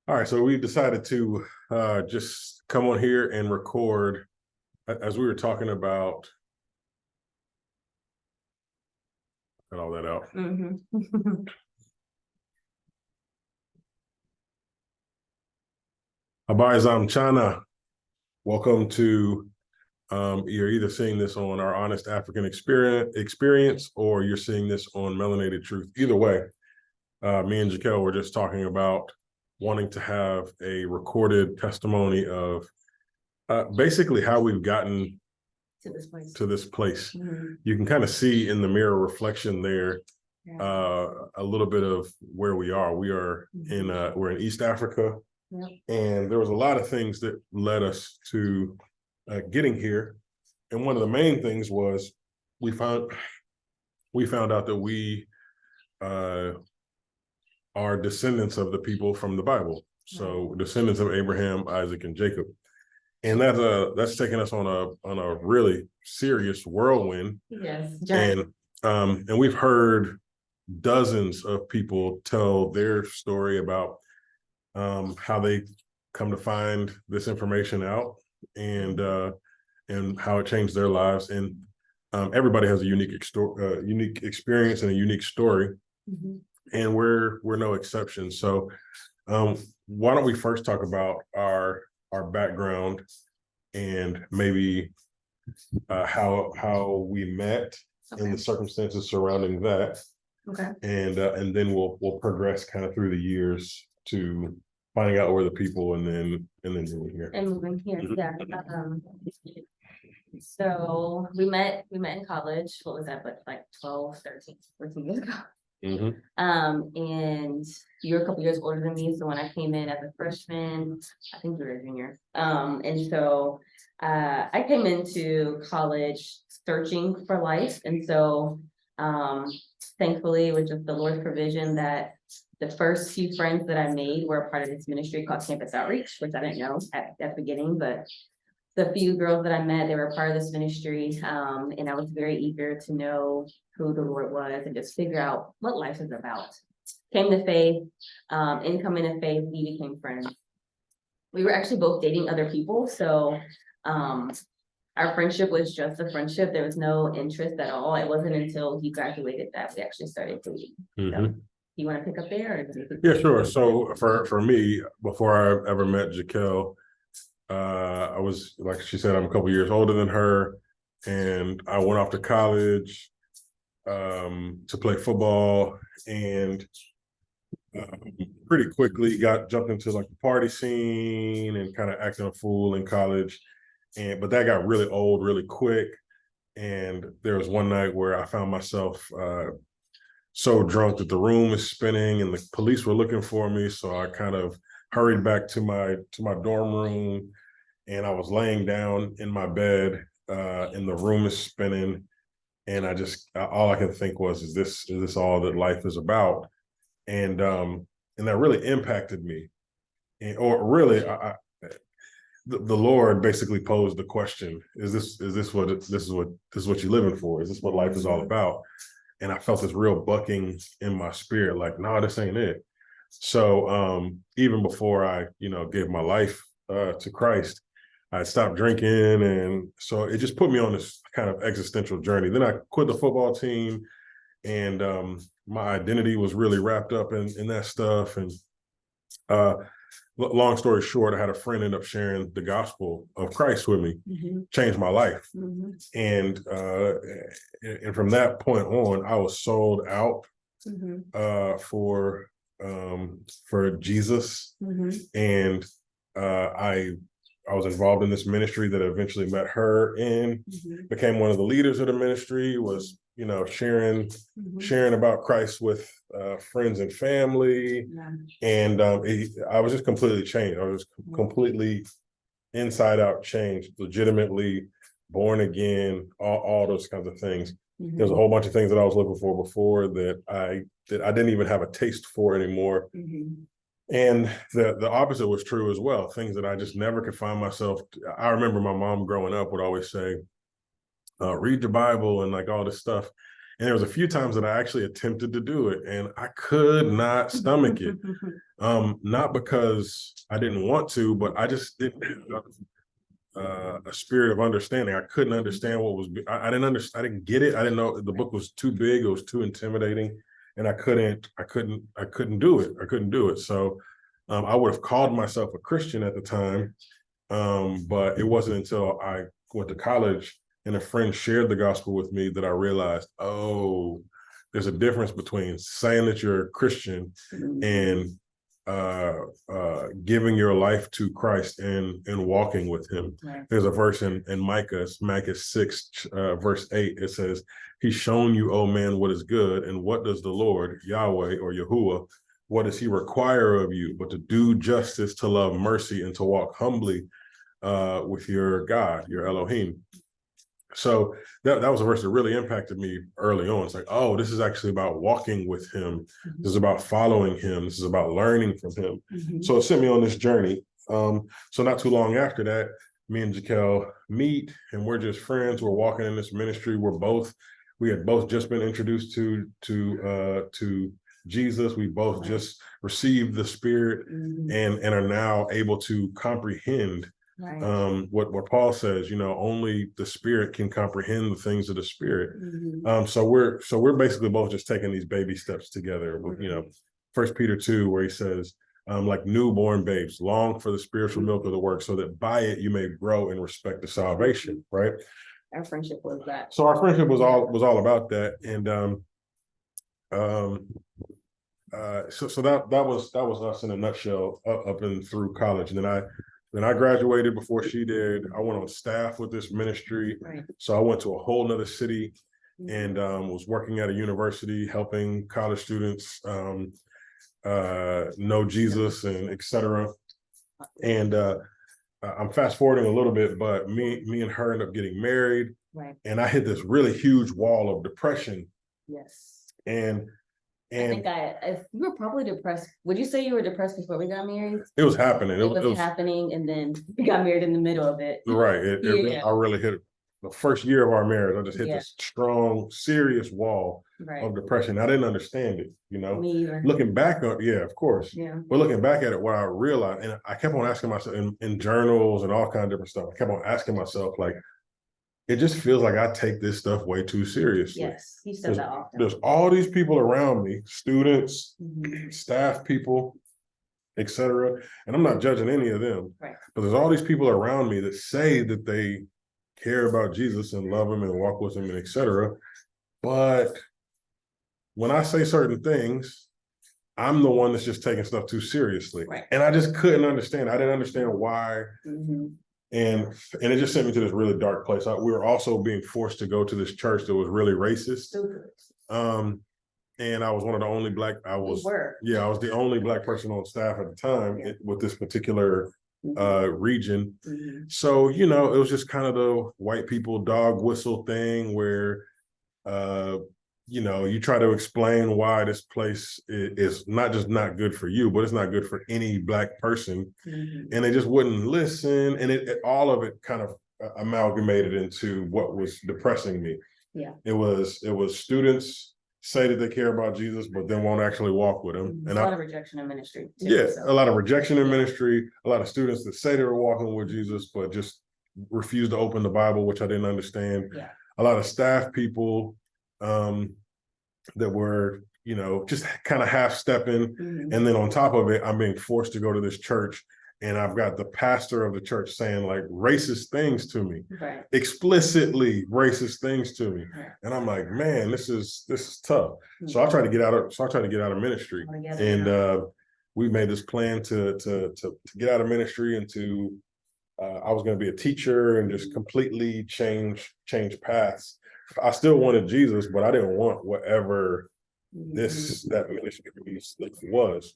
All right, so we decided to just come on here and record as we were talking about. Cut all that out. Habari Chana. Welcome to. You're either seeing this on our Honest African Experience, or you're seeing this on Melanated Truth. Either way, me and Jaquel were just talking about wanting to have a recorded testimony of basically how we've gotten to this place. You can kind of see in the mirror reflection there a little bit of where we are. We are we're in East Africa, and there was a lot of things that led us to getting here. And one of the main things was we found out that we are descendants of the people from the Bible. So descendants of Abraham, Isaac, and Jacob. And that's taken us on a really serious whirlwind. Yes. And we've heard dozens of people tell their story about how they come to find this information out and how it changed their lives. And everybody has a unique experience and a unique story. And we're no exception. So why don't we first talk about our background and maybe how we met and the circumstances surrounding that. Okay. And then we'll progress kind of through the years to finding out where the people and then moving here. Yeah. So we met in college. What was that? But like 12, 13, 14 years ago. And you're a couple years older than me. So when I came in as a freshman, I think you were a junior. And so I came into college searching for life. And so thankfully, with just the Lord's provision, that the first few friends that I made were a part of this ministry called Campus Outreach, which I didn't know at the beginning, but the few girls that I met, they were a part of this ministry. And I was very eager to know who the Lord was and just figure out what life is about. Came to faith, in coming to faith, we became friends. We were actually both dating other people. So our friendship was just a friendship. There was no interest at all. It wasn't until he graduated that we actually started dating. So, you want to pick up there? Or yeah, sure. So for me, before I ever met Jaquel, I was, like she said, I'm a couple years older than her, and I went off to college to play football, and pretty quickly jumped into like the party scene and kind of acting a fool in college. But that got really old really quick. And there was one night where I found myself so drunk that the room was spinning and the police were looking for me. So I kind of hurried back to my dorm room, and I was laying down in my bed and the room is spinning. And all I could think was, is this all that life is about? And that really impacted me. The Lord basically posed the question: Is this what you're living for? Is this what life is all about? And I felt this real bucking in my spirit, like, no, this ain't it. So even before I, gave my life to Christ, I stopped drinking, and so it just put me on this kind of existential journey. Then I quit the football team, and my identity was really wrapped up in that stuff. And long story short, I had a friend end up sharing the gospel of Christ with me, changed my life. And from that point on, I was sold out for Jesus. And I was involved in this ministry that I eventually met her in, became one of the leaders of the ministry, was, sharing about Christ with friends and family. And I was just completely changed. I was completely inside out changed, legitimately born again, all those kinds of things. There's a whole bunch of things that I was looking for before that I didn't even have a taste for anymore. And the opposite was true as well. Things that I just never could find myself. I remember my mom growing up would always say, read your Bible and like all this stuff. And there was a few times that I actually attempted to do it, and I could not stomach it. Not because I didn't want to, but I just didn't have a spirit of understanding. I couldn't understand what was. I didn't understand. I didn't get it. I didn't know the book was too big. It was too intimidating, and I couldn't do it. I couldn't do it. So I would have called myself a Christian at the time, but it wasn't until I went to college and a friend shared the gospel with me that I realized, oh, there's a difference between saying that you're a Christian and giving your life to Christ and walking with him. Right. There's a verse in Micah 6, verse 8. It says, he's shown you, oh man, what is good, and what does the Lord, Yahweh or Yahuwah, what does he require of you but to do justice, to love mercy, and to walk humbly with your God, your Elohim. So that was a verse that really impacted me early on. It's like, oh, this is actually about walking with him. This is about following him. This is about learning from him. So it sent me on this journey. So not too long after that, me and Jaquel meet, and we're just friends. We're walking in this ministry. We had both just been introduced to Jesus. We both just received the Spirit and are now able to comprehend what Paul says. Only the Spirit can comprehend the things of the Spirit. So we're basically both just taking these baby steps together. First Peter 2, where he says, like newborn babes, long for the spiritual milk of the word, so that by it you may grow in respect to salvation. Right. Our friendship was that. So our friendship was all about that, and so that was us in a nutshell up and through college. And then I graduated before she did. I went on staff with this ministry. Right. So I went to a whole nother city and was working at a university, helping college students know Jesus and etc. And I'm fast forwarding a little bit, but me and her ended up getting married. Right. And I hit this really huge wall of depression. Yes. And I think you were probably depressed. Would you say you were depressed before we got married? It was happening. It was happening, and then we got married in the middle of it. Right. I really hit it. The first year of our marriage, I just hit this strong, serious wall of depression. I didn't understand it, Me either. Looking back on, of course. Yeah. But looking back at it, what I realized, and I kept on asking myself in journals and all kinds of different stuff, I kept on asking myself, like, it just feels like I take this stuff way too seriously. Yes, you said that often. There's all these people around me, students, staff people, etc. And I'm not judging any of them. Right. But there's all these people around me that say that they care about Jesus and love him and walk with him and etc. But when I say certain things, I'm the one that's just taking stuff too seriously. Right. And I just couldn't understand. I didn't understand why. And it just sent me to this really dark place. We were also being forced to go to this church that was really racist. And I was one of the only I was the only Black person on staff at the time with this particular region. So, it was just kind of the white people dog whistle thing where, you try to explain why this place is not just not good for you, but it's not good for any Black person. And they just wouldn't listen. And all of it kind of amalgamated into what was depressing me. Yeah. It was students say that they care about Jesus, but then won't actually walk with him. And a lot of rejection in ministry. A lot of rejection in ministry, a lot of students that say they were walking with Jesus, but just refuse to open the Bible, which I didn't understand. Yeah. A lot of staff people that were, just kind of half stepping. And then on top of it, I'm being forced to go to this church. And I've got the pastor of the church saying like racist things to me, explicitly racist things to me. And I'm like, man, this is tough. So I tried to get out of ministry. And we made this plan to get out of ministry and I was going to be a teacher and just completely change paths. I still wanted Jesus, but I didn't want whatever that ministry was.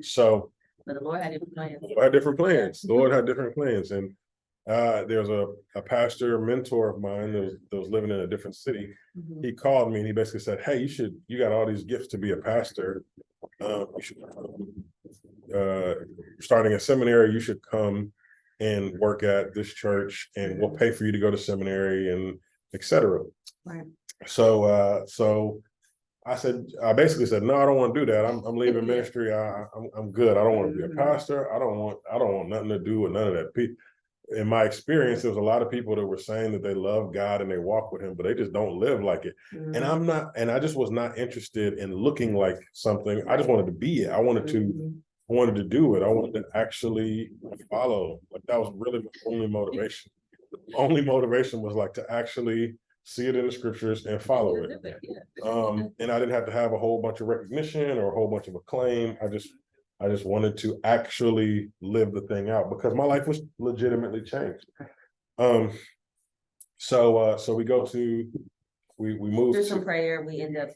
So but the Lord had different plans. The Lord had different plans. And there's a pastor, a mentor of mine that was living in a different city. He called me and he basically said, hey, you got all these gifts to be a pastor. You should, starting a seminary, you should come and work at this church and we'll pay for you to go to seminary and etc. Right. So I basically said, no, I don't want to do that. I'm leaving ministry. I'm good. I don't want to be a pastor. I don't want nothing to do with none of that. In my experience, there was a lot of people that were saying that they love God and they walk with him, but they just don't live like it. And I'm not, and I just was not interested in looking like something. I just wanted to be it. I wanted to do it. I wanted to actually follow. Like that was really my only motivation. The only motivation was like to actually see it in the scriptures and follow it. And I didn't have to have a whole bunch of recognition or a whole bunch of acclaim. I just wanted to actually live the thing out because my life was legitimately changed. So we go to we moved through some prayer, we end up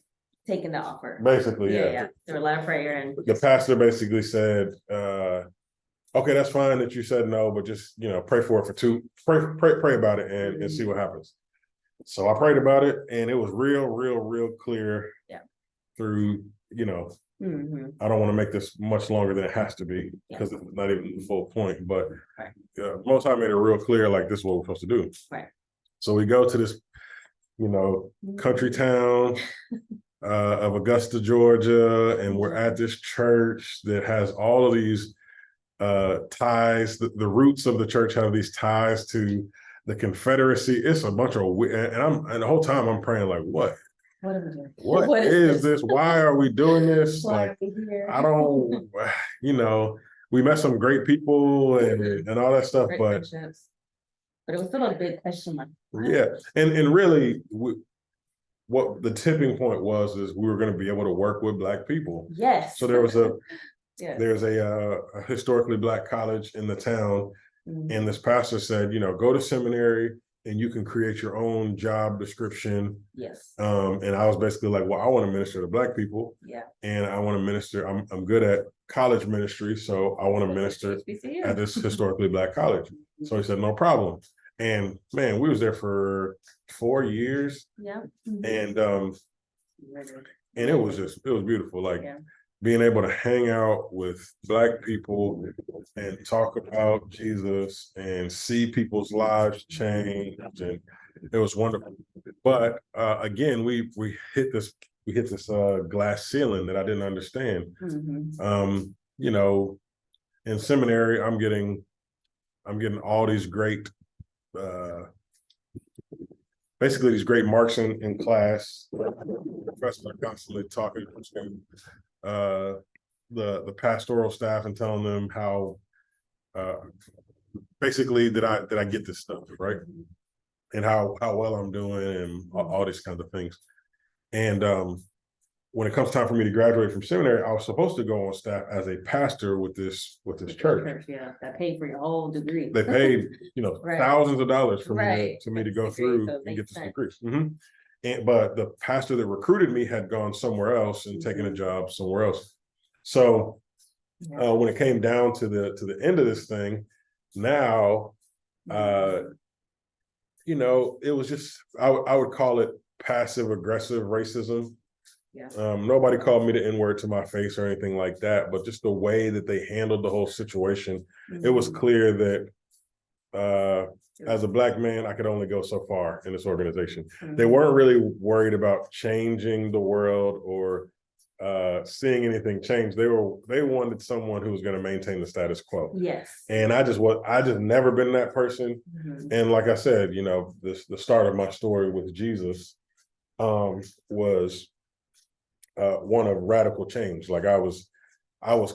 taking the offer. Basically, yeah. There were a lot of prayer, and the pastor basically said, okay, that's fine that you said no, but just pray for it pray about it and see what happens. So I prayed about it, and it was real clear. Yeah. Through, I don't want to make this much longer than it has to be because it's not even the full point. But most I made it real clear, like this is what we're supposed to do. Right. So we go to this, country town of Augusta, Georgia, and we're at this church that has all of these ties. The roots of the church have these ties to the Confederacy. It's a bunch of and the whole time I'm praying like, what is this? Why are we doing this? Like, I don't, we met some great people and all that stuff, but it was still a big question mark. Yeah, and really, what the tipping point was is we were going to be able to work with Black people. Yes. So there was there's a historically Black college in the town, and this pastor said, go to seminary and you can create your own job description. Yes. And I was basically like, well, I want to minister to Black people. Yeah. And I want to minister. I'm good at college ministry, so I want to minister at this historically Black college. So he said, no problem. And man, we was there for 4 years. Yeah. And it was beautiful. Like being able to hang out with Black people and talk about Jesus and see people's lives change, and it was wonderful. But again, we hit this glass ceiling that I didn't understand. In seminary, I'm getting all these great basically these great marks in class. Professors are constantly talking to the pastoral staff and telling them how basically that I get this stuff, right? And how well I'm doing and all these kinds of things. And when it comes time for me to graduate from seminary, I was supposed to go on staff as a pastor with this church. Yeah, that paid for your whole degree. They paid, thousands of dollars for me to go through and get this degree. But the pastor that recruited me had gone somewhere else and taken a job somewhere else. So when it came down to the end of this thing, now, it was just I would call it passive aggressive racism. Yeah. Nobody called me the N-word to my face or anything like that, but just the way that they handled the whole situation, it was clear that as a Black man, I could only go so far in this organization. They weren't really worried about changing the world or seeing anything change. They wanted someone who was going to maintain the status quo. Yes. And I just never been that person. And like I said, the start of my story with Jesus was one of radical change. Like I was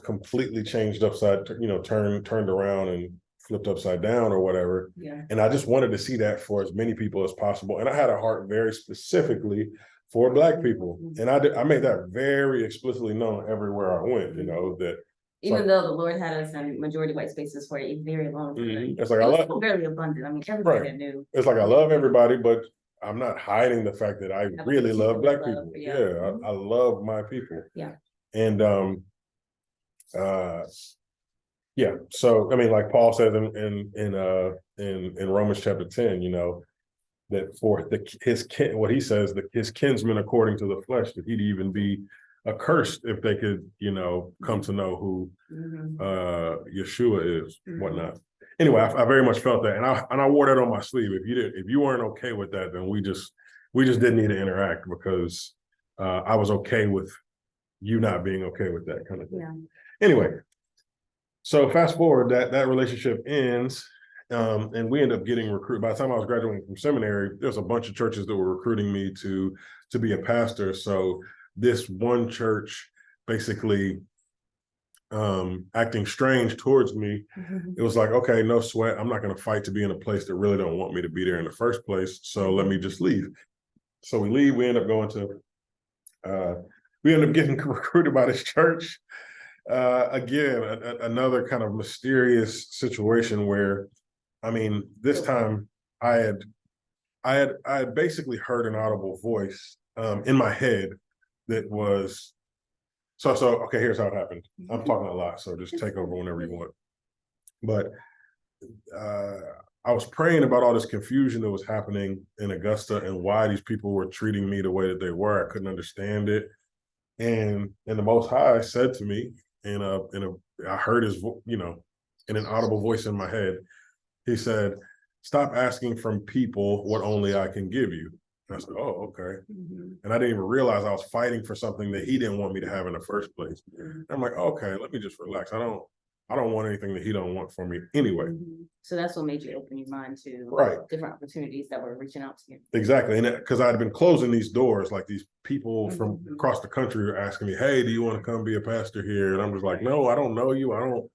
completely changed turned around and flipped upside down or whatever. Yeah. And I just wanted to see that for as many people as possible. And I had a heart very specifically for Black people. And I made that very explicitly known everywhere I went, that even though the Lord had us in majority white spaces for a very long time. It's like it was very abundant. I mean, everybody knew. It's like I love everybody, but I'm not hiding the fact that I really love Black people. I love my people. Yeah. And so I mean, like Paul says in Romans chapter 10, that for his kinsmen according to the flesh, that he'd even be accursed if they could, come to know who Yeshua is, whatnot. Anyway, I very much felt that, and I wore that on my sleeve. If you weren't okay with that, then we just didn't need to interact because I was okay with you not being okay with that kind of thing. Yeah. Anyway, so fast forward, that relationship ends, and we end up getting recruited. By the time I was graduating from seminary, there's a bunch of churches that were recruiting me to be a pastor. So this one church basically acting strange towards me, it was like, okay, no sweat. I'm not going to fight to be in a place that really don't want me to be there in the first place. So let me just leave. So we leave. We end up going to, we end up getting recruited by this church. Again, another kind of mysterious situation where, I mean, this time I had basically heard an audible voice in my head that was, so okay, here's how it happened. I'm talking a lot, so just take over whenever you want. But I was praying about all this confusion that was happening in Augusta and why these people were treating me the way that they were. I couldn't understand it. And the Most High said to me, I heard his, in an audible voice in my head, he said, stop asking from people what only I can give you. And I said, oh, okay. And I didn't even realize I was fighting for something that he didn't want me to have in the first place. And I'm like, okay, let me just relax. I don't want anything that he don't want for me anyway. So that's what made you open your mind to different opportunities that were reaching out to you. Exactly. And because I'd been closing these doors, like these people from across the country are asking me, hey, do you want to come be a pastor here? And I'm just like, no, I don't know you. I'm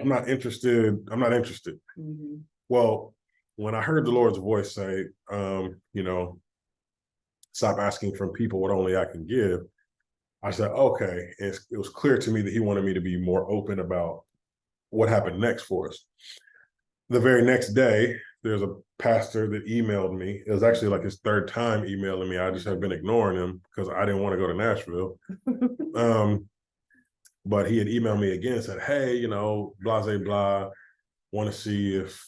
not interested. I'm not interested. Well, when I heard the Lord's voice say, stop asking from people what only I can give, I said, okay. And it was clear to me that he wanted me to be more open about what happened next for us. The very next day, there's a pastor that emailed me. It was actually like his third time emailing me. I just had been ignoring him because I didn't want to go to Nashville. But he had emailed me again and said, hey, blah, blah, blah. Want to see if,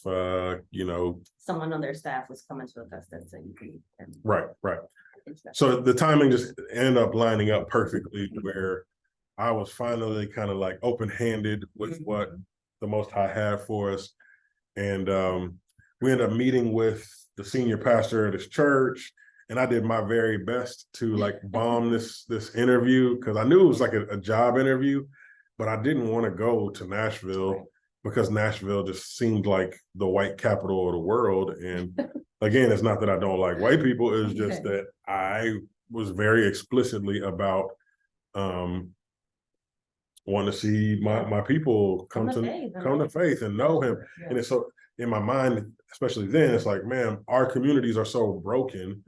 someone on their staff was coming to Augusta, so you can. Right. So the timing just ended up lining up perfectly where I was finally kind of like open-handed with what the Most High had for us. And we ended up meeting with the senior pastor at his church. And I did my very best to like bomb this interview because I knew it was like a job interview, but I didn't want to go to Nashville because Nashville just seemed like the white capital of the world. And again, it's not that I don't like white people, it's just that I was very explicitly about want to see my people come to faith and know him. And it's so in my mind, especially then, it's like, man, our communities are so broken.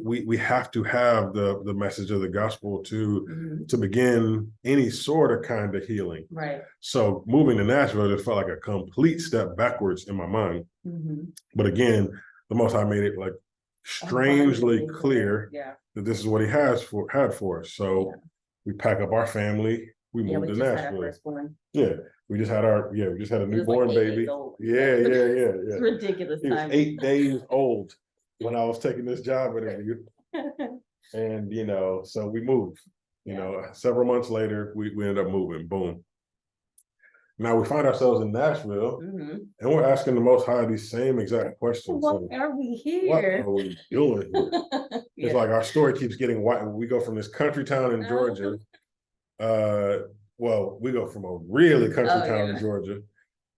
We have to have the message of the gospel to begin any sort of kind of healing. Right. So moving to Nashville just felt like a complete step backwards in my mind. But again, the Most High made it like strangely clear that this is what he had for us. So we pack up our family. We moved to Nashville. We just had a newborn baby. It's ridiculous. He was 8 days old when I was taking this job interview. And so we moved. Several months later, we ended up moving. Boom. Now we find ourselves in Nashville, and we're asking the Most High these same exact questions. Why are we here? What are we doing here? It's like our story keeps getting white. We go from this country town in Georgia. Well, we go from a really country town in Georgia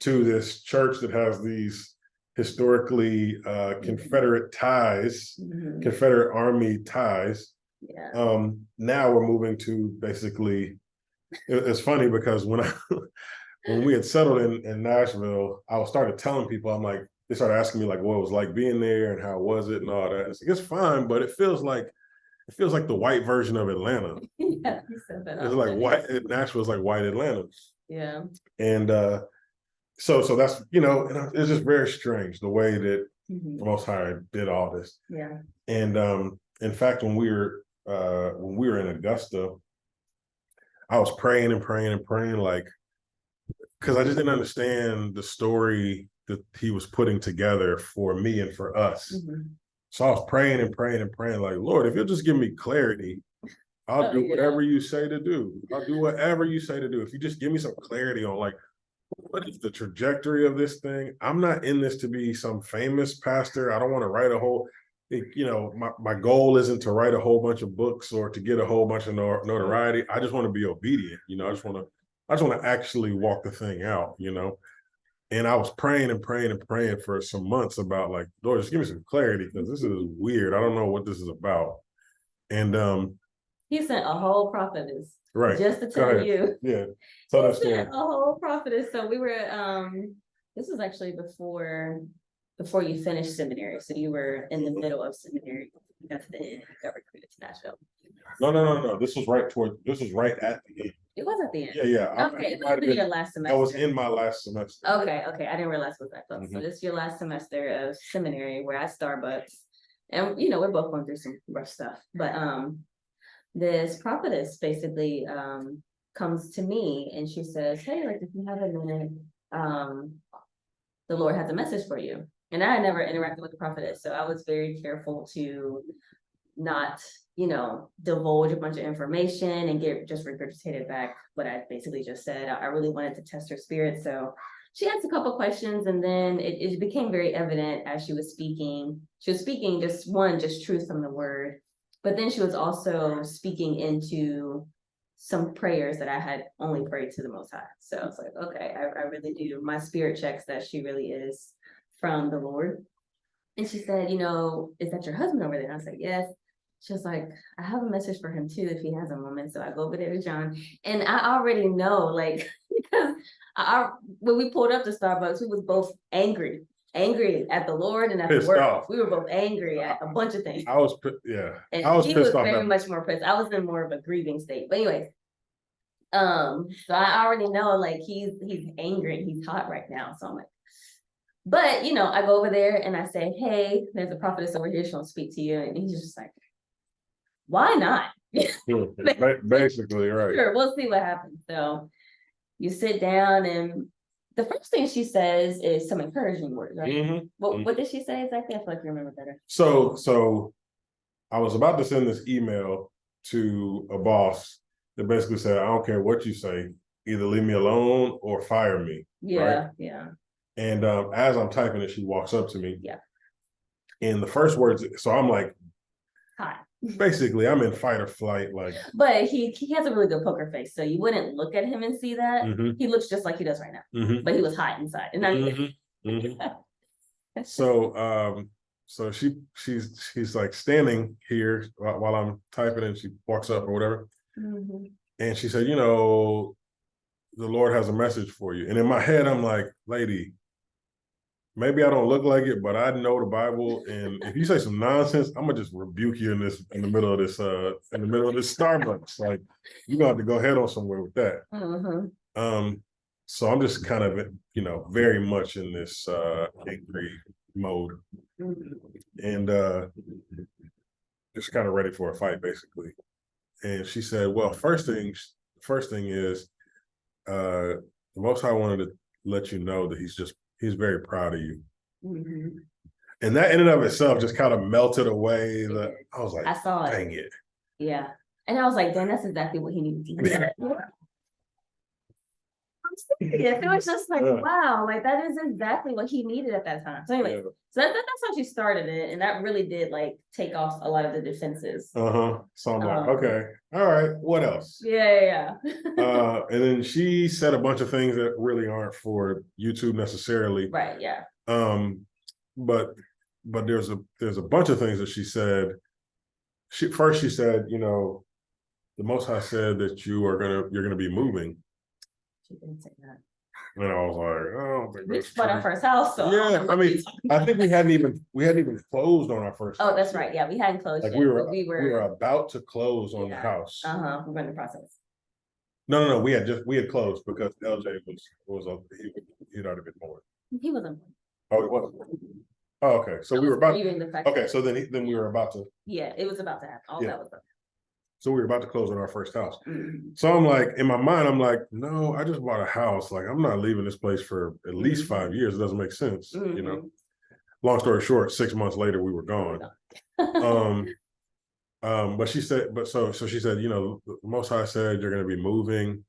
to this church that has these historically Confederate ties, Confederate Army ties. Now we're moving to basically, it's funny because when we had settled in Nashville, I started telling people, I'm like, they started asking me like what it was like being there and how was it and all that. It's like, it's fine, but it feels like the white version of Atlanta. Yeah, you said that. It's like white. Nashville's like white Atlanta. Yeah. And so that's and it's just very strange the way that the Most High did all this. Yeah. And in fact, when we were in Augusta, I was praying and praying and praying, like, because I just didn't understand the story that he was putting together for me and for us. So I was praying and praying and praying, like, Lord, if you'll just give me clarity, I'll do whatever you say to do. I'll do whatever you say to do. If you just give me some clarity on like, what is the trajectory of this thing? I'm not in this to be some famous pastor. I don't want to write a whole, my goal isn't to write a whole bunch of books or to get a whole bunch of notoriety. I just want to be obedient. I just want to actually walk the thing out. And I was praying and praying and praying for some months about like, Lord, just give me some clarity because this is weird. I don't know what this is about. And he sent a whole prophetess, right, just to tell you. Yeah, so He that's sent a whole prophetess. So we were this was actually before you finished seminary. So you were in the middle of seminary. That's the end. You got recruited to Nashville. No. This was right at the end. It was at the end. Yeah. Okay, it was your last semester. I was in my last semester. Okay. I didn't realize what that was. So this is your last semester of seminary. We're at Starbucks, and we're both going through some rough stuff. But this prophetess basically comes to me and she says, "Hey, like if you have a minute, the Lord has a message for you." And I had never interacted with the prophetess, so I was very careful to not, divulge a bunch of information and get just regurgitated back what I basically just said. I really wanted to test her spirit. So she asked a couple questions, and then it became very evident as she was speaking. She was speaking just truth from the word, but then she was also speaking into some prayers that I had only prayed to the Most High. So I was like, okay, I really do. My spirit checks that she really is from the Lord. And she said, is that your husband over there? And I was like, yes. She was like, I have a message for him too, if he has a moment. So I go over there to John. And I already know, like, because when we pulled up to Starbucks, we was both angry at the Lord and at the world. We were both angry at a bunch of things. I was pissed off. Very much more pissed. I was in more of a grieving state. But anyways, so I already know, like, he's angry, he's hot right now. So I'm like, but I go over there and I say, hey, there's a prophetess over here, she'll speak to you. And he's just like, why not? Basically, right. Sure, we'll see what happens. So you sit down, and the first thing she says is some encouraging words, right? What did she say exactly? I feel like you remember better. So I was about to send this email to a boss that basically said, I don't care what you say, either leave me alone or fire me. Yeah, right? yeah. And as I'm typing it, she walks up to me. Yeah. And the first words, so I'm like, hi. Basically, I'm in fight or flight, like. But he has a really good poker face, so you wouldn't look at him and see that. He looks just like he does right now, but he was hot inside. And So she's like standing here while I'm typing, and she walks up or whatever, and she said, the Lord has a message for you. And in my head, I'm like, lady, maybe I don't look like it, but I know the Bible. And if you say some nonsense, I'm gonna just rebuke you in the middle of this Starbucks. Like, you're gonna have to go head on somewhere with that. So I'm just kind of, very much in this angry mode, and just kind of ready for a fight, basically. And she said, well, first thing is, the Most High wanted to let you know that he's very proud of you. And that in and of itself just kind of melted away. I was like, I saw it. Dang it. Yeah. And I was like, Dan, that's exactly what he needed to hear. It was just like, wow, like that is exactly what he needed at that time. So anyway, so that's how she started it. And that really did like take off a lot of the defenses. So I'm like, okay, all right, what else? Yeah. And then she said a bunch of things that really aren't for YouTube necessarily. Right, yeah. But there's a bunch of things that she said. She said, the Most High said that you're gonna be moving. She didn't say that. And I was like, oh, we just bought our first house. So yeah, I mean, I think we hadn't even closed on our first house. Oh, that's right. Yeah, we hadn't closed yet. We were about to close on the house. We're in the process. No, we had closed because LJ he'd already been born. He wasn't born. Oh, he wasn't. Oh, okay. So we were about. Okay, so then we were about to. Yeah, it was about to happen. All that was up. So we were about to close on our first house. So I'm like, in my mind, I'm like, no, I just bought a house. Like, I'm not leaving this place for at least 5 years. It doesn't make sense, Long story short, 6 months later, we were gone. But she said, so she said, the Most High said you're going to be moving,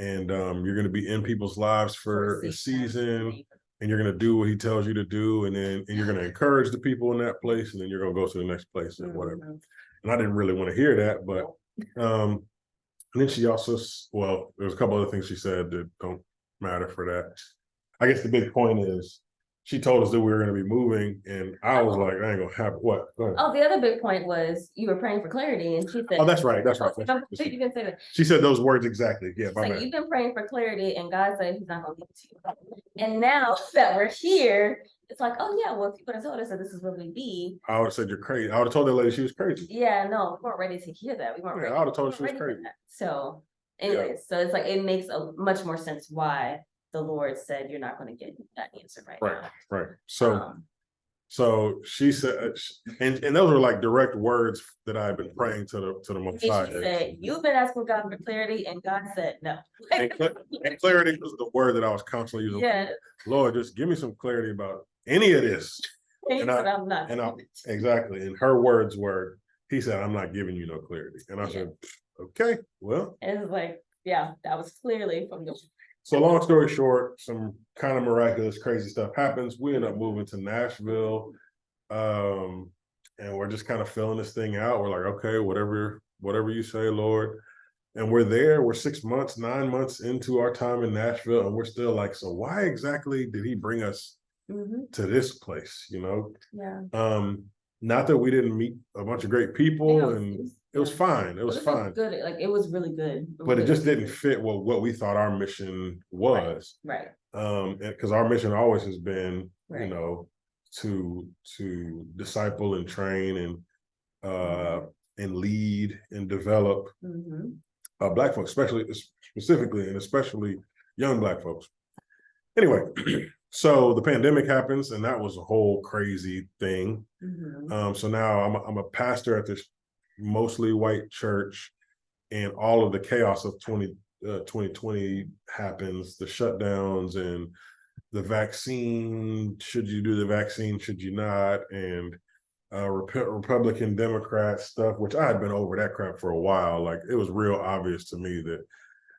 and you're going to be in people's lives for a season, and you're going to do what he tells you to do, and you're going to encourage the people in that place, and then you're going to go to the next place and whatever. Mhm. And I didn't really want to hear that, but and then she also, well, there's a couple other things she said that don't matter for that. I guess the big point is she told us that we were going to be moving, and I was like, I ain't gonna have what. Go ahead. Oh, the other big point was you were praying for clarity, and she said, Oh, that's right. That's right. You can say that. She said those words exactly. Yeah, She's my like, bad. you've been praying for clarity, and God said He's not going to give it to you. And now that we're here, it's like, oh yeah, well, if you would have told us that this is where we'd be, I would have said you're crazy. I would have told that lady she was crazy. yeah, no, we weren't ready to hear that. We weren't Yeah, ready. I would have told her we she was weren't ready for crazy. that. So, anyways, so it's like it makes a much more sense why the Lord said you're not going to get that answer right Right, now. right. So, Um, so she said, and those were like direct words that I had been praying to the Most she High. said, you've been asking God for clarity, and God said no. And clarity was the word that I was constantly using. Yeah, Lord, just give me some clarity about any of this. and I- I'm not. Exactly. And her words were, he said, I'm not giving you no clarity. And I said, okay, well. And it's like, yeah, that was clearly from the. So long story short, some kind of miraculous, crazy stuff happens. We end up moving to Nashville. And we're just kind of filling this thing out. We're like, okay, whatever you say, Lord. And we're there. We're 6 months, 9 months into our time in Nashville, and we're still like, so why exactly did he bring us to this place? You know? Yeah. Not that we didn't meet a bunch of great people, and it was fine. It was fine. Good. Like it was really good. But it just didn't fit what we thought our mission was. Right. Because our mission always has been, Right. you know, to disciple and train and lead and develop Black folks, specifically and especially young Black folks. Anyway, so the pandemic happens, and that was a whole crazy thing. So now I'm a pastor at this mostly white church, and all of the chaos of 2020 happens, the shutdowns and the vaccine, should you do the vaccine, should you not, and Republican Democrat stuff, which I had been over that crap for a while. Like, it was real obvious to me that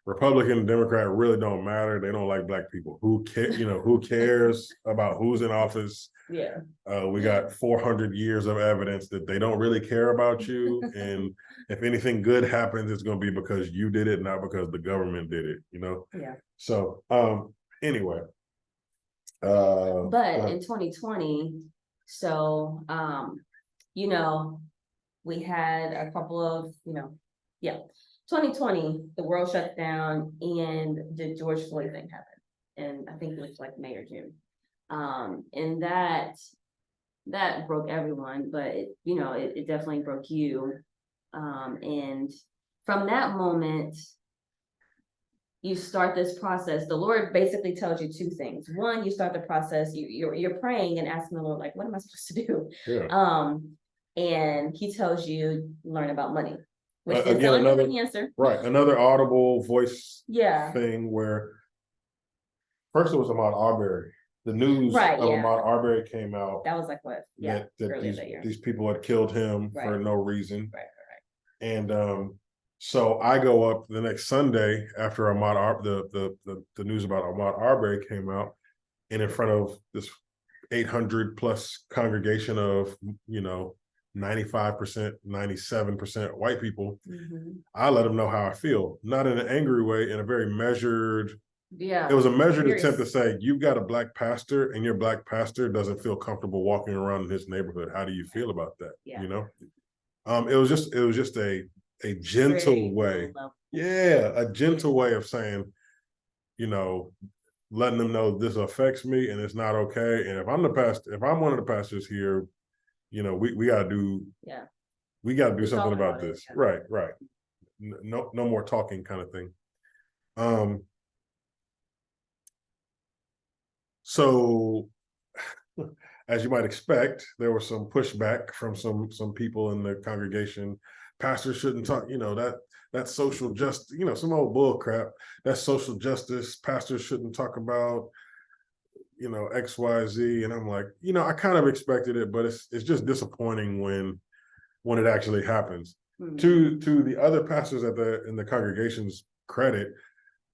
Republican and Democrat really don't matter. They don't like Black people. Who cares about who's in office? Yeah. We got 400 years of evidence that they don't really care about you. And if anything good happens, it's going to be because you did it, not because the government did it, you know? Yeah. So, anyway. But in 2020, so, we had a couple of, 2020, the world shut down and the George Floyd thing happened. And I think it was like May or June. And that broke everyone, but it definitely broke you. And from that moment, you start this process. The Lord basically tells you two things. One, you start the process, you're praying and asking the Lord, like, what am I supposed to do? Yeah. And he tells you, learn about money. Which is again, another answer. Right. Another audible voice Yeah. thing where first it was Ahmaud Arbery. The news of Ahmaud Arbery came out. That was like what? Yeah. That these people had killed him for no reason. Right. And so I go up the next Sunday after the news about Ahmaud Arbery came out, and in front of this 800 plus congregation of 95%, 97% white people, I let them know how I feel, not in an angry way, in a very measured. Yeah, it was a measured attempt to say, you've got a Black pastor, and your Black pastor doesn't feel comfortable walking around in his neighborhood. How do you feel about that? Yeah. It was just a gentle way. Yeah, a gentle way of saying, letting them know this affects me and it's not okay. And if I'm the pastor, if I'm one of the pastors here, we gotta do. Yeah. We gotta do something about this. Right. No more talking kind of thing. So, as you might expect, there was some pushback from some people in the congregation. Pastors shouldn't talk, that's social justice, some old bull crap. That's social justice. Pastors shouldn't talk about, X, Y, Z. And I'm like, I kind of expected it, but it's just disappointing when it actually happens. To the other pastors in the congregation's credit,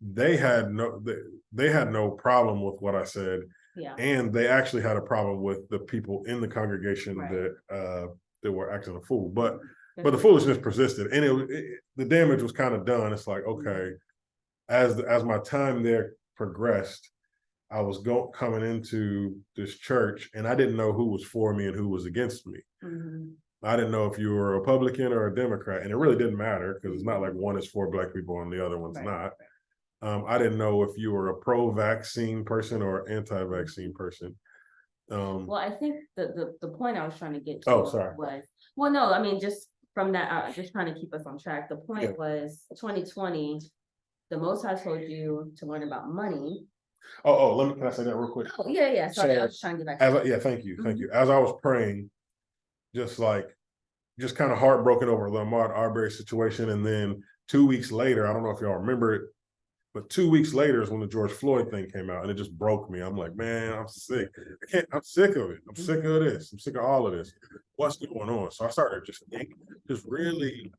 they had no problem with what I said. Yeah. And they actually had a problem with the people in the congregation Right. that were acting a fool. But the foolishness persisted, and the damage was kind of done. It's like, okay, as my time there progressed, I was coming into this church, and I didn't know who was for me and who was against me. Mhm. I didn't know if you were a Republican or a Democrat, and it really didn't matter because it's not like one is for Black people and the other one's Right. not. I didn't know if you were a pro-vaccine person or anti-vaccine person. Well, I think the point I was trying to get to Oh, sorry. was, well, no, I mean, just from that, just trying to keep us on track. The point Yeah. was 2020, the Most High told you to learn about money. Can I say that real quick? Oh, yeah. Sorry, I was just trying to get back. Thank you. As I was praying, just kind of heartbroken over Lamar Arbery's situation, and then 2 weeks later, I don't know if y'all remember it, but 2 weeks later is when the George Floyd thing came out, and it just broke me. I'm like, man, I'm sick. I'm sick of it. I'm sick of this. I'm sick of all of this. What's going on? So I started just thinking, just really,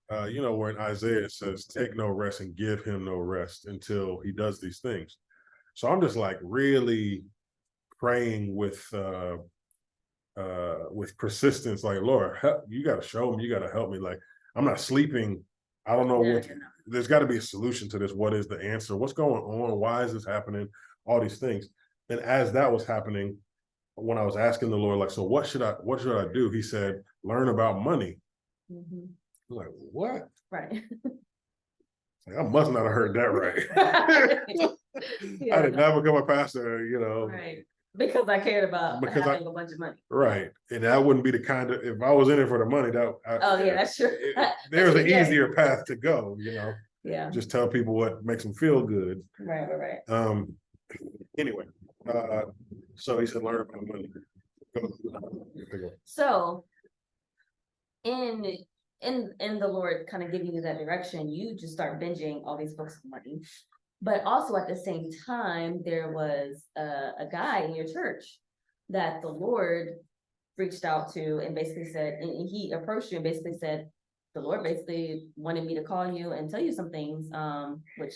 where in Isaiah it says, take no rest and give him no rest until he does these things. So I'm just like really praying with persistence, like, Lord, help, you got to show me, you got to help me. Like, I'm not sleeping. I don't know what, there's got to be a solution to this. What is the answer? What's going on? Why is this happening? All these things. And as that was happening, when I was asking the Lord, like, so what should I do? He said, learn about money. Mhm. I'm like, what? Right. Like, I must not have heard that right. Yeah, I did not become a pastor, right. Because I cared about Because having a bunch of money. right. And that wouldn't be the kind of, if I was in it for the money, Oh, yeah, that's true. There's an Yeah. easier path to go, Yeah. just tell people what makes them feel good. Right. Anyway, so he said, learn about money. So in the Lord kind of giving you that direction, you just start binging all these books of money. But also at the same time, there was a guy in your church that the Lord reached out to and basically said, and he approached you and basically said, the Lord basically wanted me to call you and tell you some things, which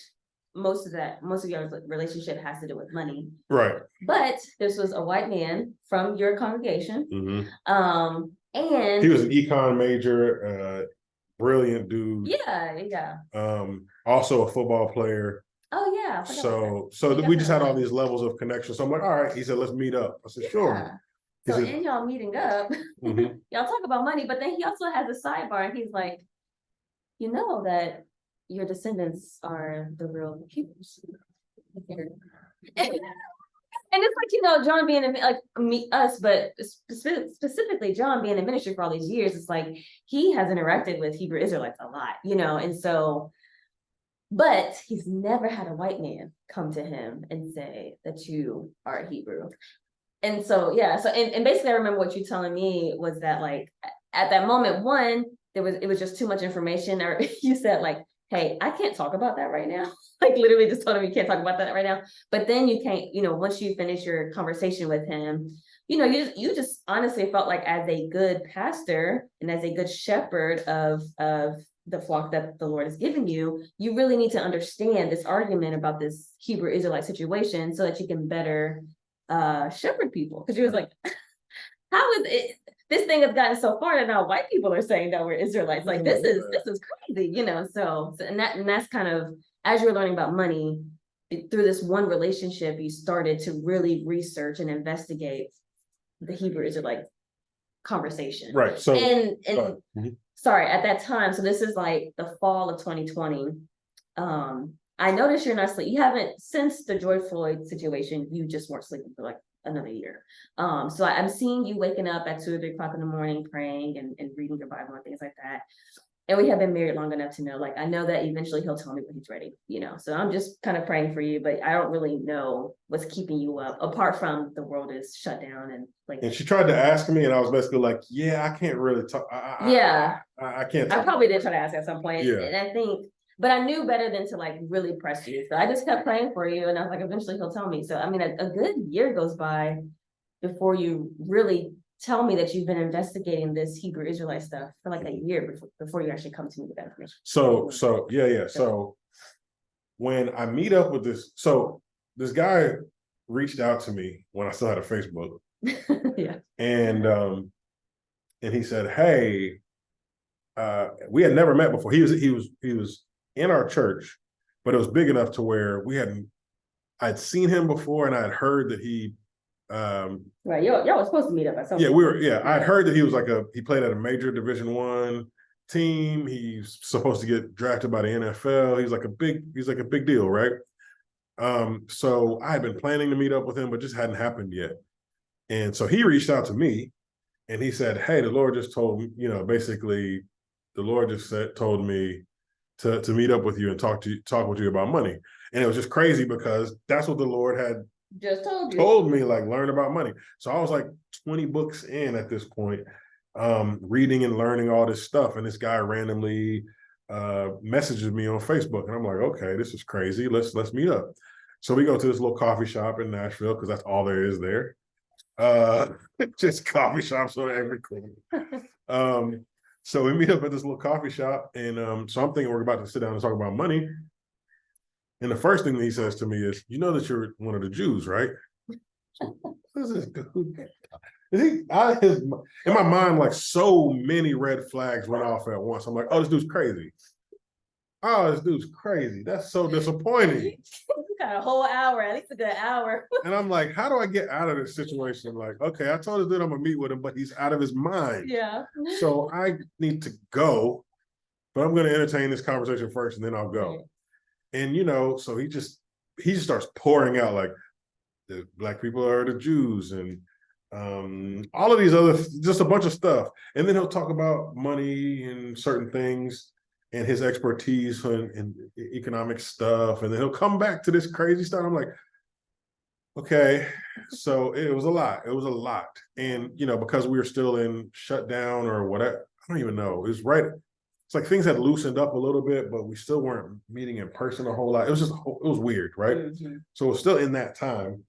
most of your relationship has to do with money. Right. But this was a white man from your congregation. Mm-hmm. And he was an econ major, brilliant dude. Yeah. Also a football player. Oh yeah. So we just had all these levels of connection. So I'm like, all right. He said, let's meet up. I said, sure. So in y'all meeting up, mm-hmm. y'all talk about money, but then he also has a sidebar, and he's like, you know that your descendants are the real Hebrews. And it's like, John being us, but specifically John being in ministry for all these years, it's like he has interacted with Hebrew Israelites a lot, and so, but he's never had a white man come to him and say that you are a Hebrew. And so, yeah, and basically I remember what you telling me was that, like, at that moment, one, it was just too much information, or you said, like, hey, I can't talk about that right now. Like, literally just told him you can't talk about that right now. But then you can't, once you finish your conversation with him, you just honestly felt like, as a good pastor and as a good shepherd of the flock that the Lord has given you, you really need to understand this argument about this Hebrew Israelite situation so that you can better shepherd people. Because you was like, how is it? This thing has gotten so far that now white people are saying that we're Israelites. Like, this is crazy, So and that's kind of, as you were learning about money through this one relationship, you started to really research and investigate the Hebrew Israelite conversation. Right. So and sorry, at that time, so this is like the fall of 2020. I noticed you're not sleeping. You haven't, since the George Floyd situation, you just weren't sleeping for like another year. So I'm seeing you waking up at 2 or 3 o'clock in the morning, praying and reading your Bible and things like that. And we have been married long enough to know, like, I know that eventually he'll tell me when he's ready, So I'm just kind of praying for you, but I don't really know what's keeping you up, apart from the world is shut down and like. And she tried to ask me, and I was basically like, yeah, I can't really talk. I can't. I probably did try to ask at some point. Yeah. And I think, but I knew better than to like really press you. So I just kept praying for you, and I was like, eventually he'll tell me. So I mean, a good year goes by before you really tell me that you've been investigating this Hebrew Israelite stuff for like a year before you actually come to me with that information. So yeah. So when I meet up with this guy, reached out to me when I still had a Facebook, Yeah. and he said, "Hey, we had never met before. He was in our church, but it was big enough to where I'd seen him before, and I'd heard that Right. Y'all were supposed to meet up at some yeah, point. I'd heard that he was he played at a major Division I team. He's supposed to get drafted by the NFL. He's like a big deal, right? So I had been planning to meet up with him, but just hadn't happened yet. And so he reached out to me and he said, "Hey, the Lord just told me, basically, the Lord just told me to meet up with you and talk with you about money." And it was just crazy because that's what the Lord had Just told me, like, learn about money. So I was like 20 books in at this point, reading and learning all this stuff. And this guy randomly messages me on Facebook, and I'm like, okay, this is crazy. Let's meet up. So we go to this little coffee shop in Nashville because that's all there is there. Just coffee shops on every corner. So we meet up at this little coffee shop, and so I'm thinking we're about to sit down and talk about money. And the first thing that he says to me is, "You know that you're one of the Jews, right?" This is dude. In my mind, like, so many red flags went off at once. I'm like, "Oh, this dude's crazy. Oh, this dude's crazy. That's so disappointing." You got a whole hour, at least a good hour. And I'm like, how do I get out of this situation? Like, okay, I told this dude I'm gonna meet with him, but he's out of his mind. Yeah. So I need to go, but I'm gonna entertain this conversation first, and then I'll go. Right. And so he just starts pouring out, like, the Black people are the Jews, and all of these other, just a bunch of stuff. And then he'll talk about money and certain things and his expertise in economic stuff. And then he'll come back to this crazy stuff. I'm like, okay, so it was a lot. It was a lot. And, because we were still in shutdown or whatever, I don't even know. It was right. It's like things had loosened up a little bit, but we still weren't meeting in person a whole lot. It was weird, right? Mm-hmm. So it was still in that time.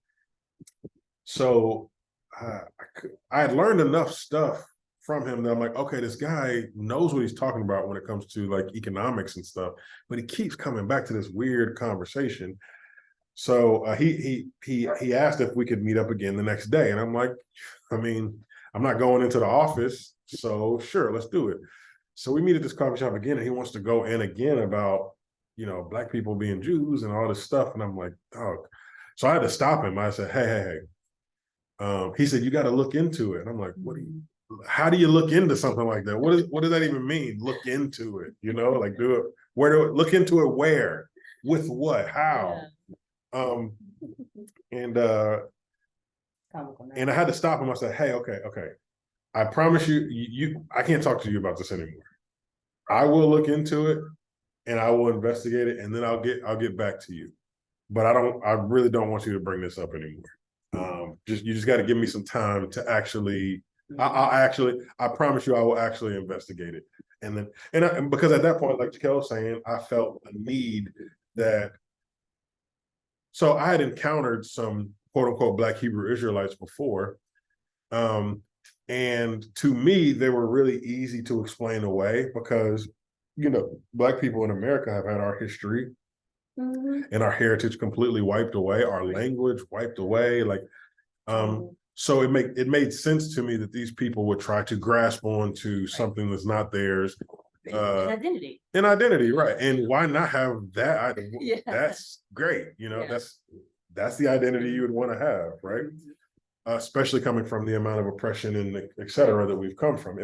So I had learned enough stuff from him that I'm like, okay, this guy knows what he's talking about when it comes to, like, economics and stuff, but he keeps coming back to this weird conversation. So he asked if we could meet up again the next day, and I'm like, I mean, I'm not going into the office, so sure, let's do it. So we meet at this coffee shop again, and he wants to go in again about, Black people being Jews and all this stuff, and I'm like, oh. So I had to stop him. I said, hey. He said, "You got to look into it." And I'm like, how do you look into something like that? What does that even mean? Look into it, like, do it. Look into it where? With what? How? Yeah. And I had to stop him. I said, "Hey, okay. I promise you, I can't talk to you about this anymore. I will look into it and I will investigate it, and then I'll get back to you. But I really don't want you to bring this up anymore. You just got to give me some time to actually. I promise you, I will actually investigate it." And because at that point, like Jaquel was saying, I felt a need that. So I had encountered some quote unquote Black Hebrew Israelites before. And to me, they were really easy to explain away because, Black people in America have had our history and our heritage completely wiped away, our language wiped away. Like, so it made sense to me that these people would try to grasp onto something that's not theirs. Identity, right? And why not have that? Yeah. That's great. That's the identity you would want to have, right? Especially coming from the amount of oppression and et cetera that we've come from.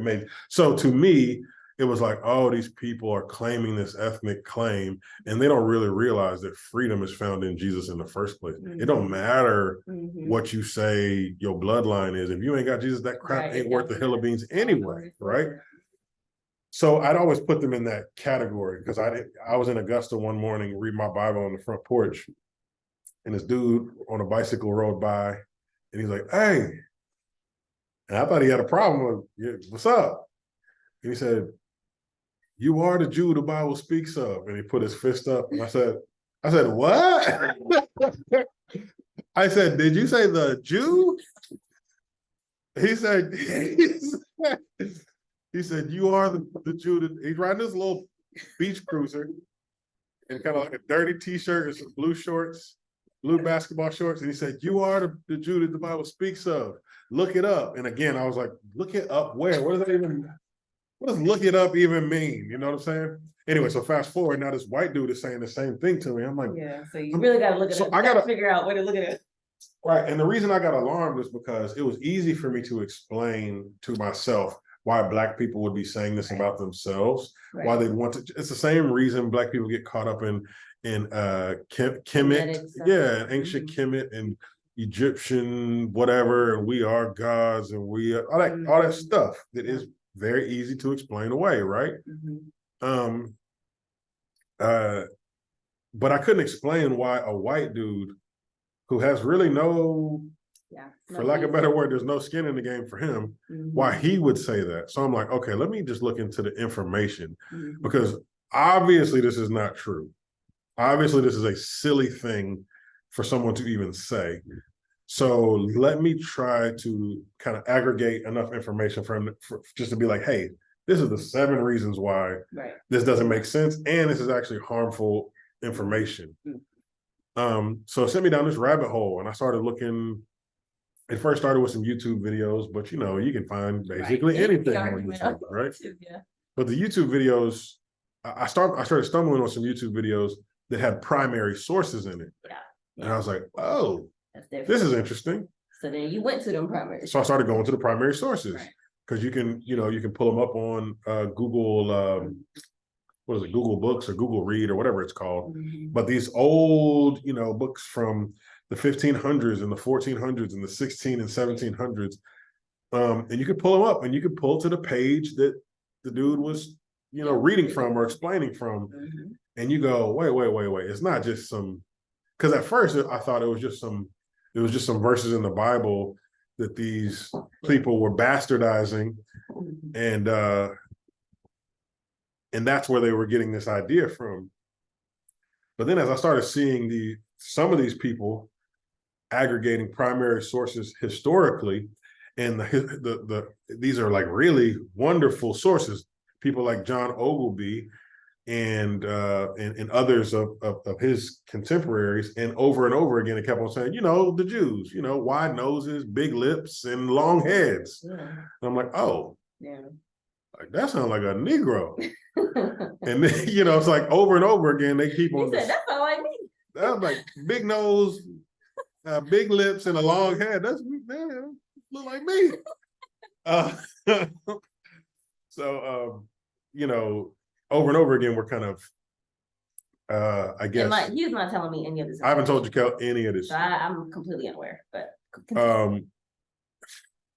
So to me, it was like, oh, these people are claiming this ethnic claim, and they don't really realize that freedom is found in Jesus in the first place. It don't matter what you say your bloodline is. If you ain't got Jesus, that crap ain't worth the hill of beans anyway, right? So I'd always put them in that category because I was in Augusta one morning reading my Bible on the front porch, and this dude on a bicycle rode by, and he's like, "Hey," and I thought he had a problem with, "What's up?" And he said, "You are the Jew the Bible speaks of." And he put his fist up, and I said, "What?" I said, "Did you say the Jew?" He said, "You are the Jew." He's riding this little beach cruiser and kind of like a dirty t-shirt and some blue shorts. blue basketball shorts, and he said, "You are the Jew that the Bible speaks of. Look it up." And again, I was like, "Look it up where? What does that even? What does look it up even mean?" You know what I'm saying? Anyway, so fast forward, now this white dude is saying the same thing to me. I'm like, Yeah, so you really gotta look at So it. I You gotta gotta- figure out where to look at it. right. And the reason I got alarmed is because it was easy for me to explain to myself why Black people would be saying this about themselves, why they want to. It's the same reason Black people get caught up in Kemet, Kemetic stuff. yeah, ancient Kemet and Egyptian whatever, and we are gods, and we are, all that stuff that is very easy to explain away, right? Mhm. But I couldn't explain why a white dude who has really no, Yeah. for lack of a better word, there's no skin in the game for him, why he would say that. So I'm like, okay, let me just look into the information, because obviously this is not true. Obviously, this is a silly thing for someone to even say. So let me try to kind of aggregate enough information for him just to be like, hey, this is the 7 reasons why this doesn't make sense, and this is actually harmful information. So it sent me down this rabbit hole, and I started looking. It first started with some YouTube videos, but you can find basically anything on YouTube, right? Yeah. But the YouTube videos, I started stumbling on some YouTube videos that had primary sources in it. Yeah. And I was like, oh, That's different. this is interesting. So then you went to them primary. So I started going to the primary sources, because you can pull them up on Google, what is it, Google Books or Google Read or whatever it's called. But these old, books from the 1500s and the 1400s and the 16 and 1700s, and you could pull them up, and you could pull to the page that the dude was, reading from or explaining from, and you go, wait, it's not just some. Because at first I thought it was just some verses in the Bible that these people were bastardizing, and that's where they were getting this idea from. But then as I started seeing some of these people aggregating primary sources historically, and these are like really wonderful sources, people like John Ogilvy and others of his contemporaries, and over again it kept on saying, the Jews, wide noses, big lips, and long heads. And I'm like, oh, like that sounds like a Negro. And then, it's like over and over again they keep on. That's all I need. That was like big nose, big lips, and a long head. That's look like me. So over and over again, we're kind of, I guess. He's not telling me any of this. I haven't told you, Kel, any of this. So I'm completely unaware, but.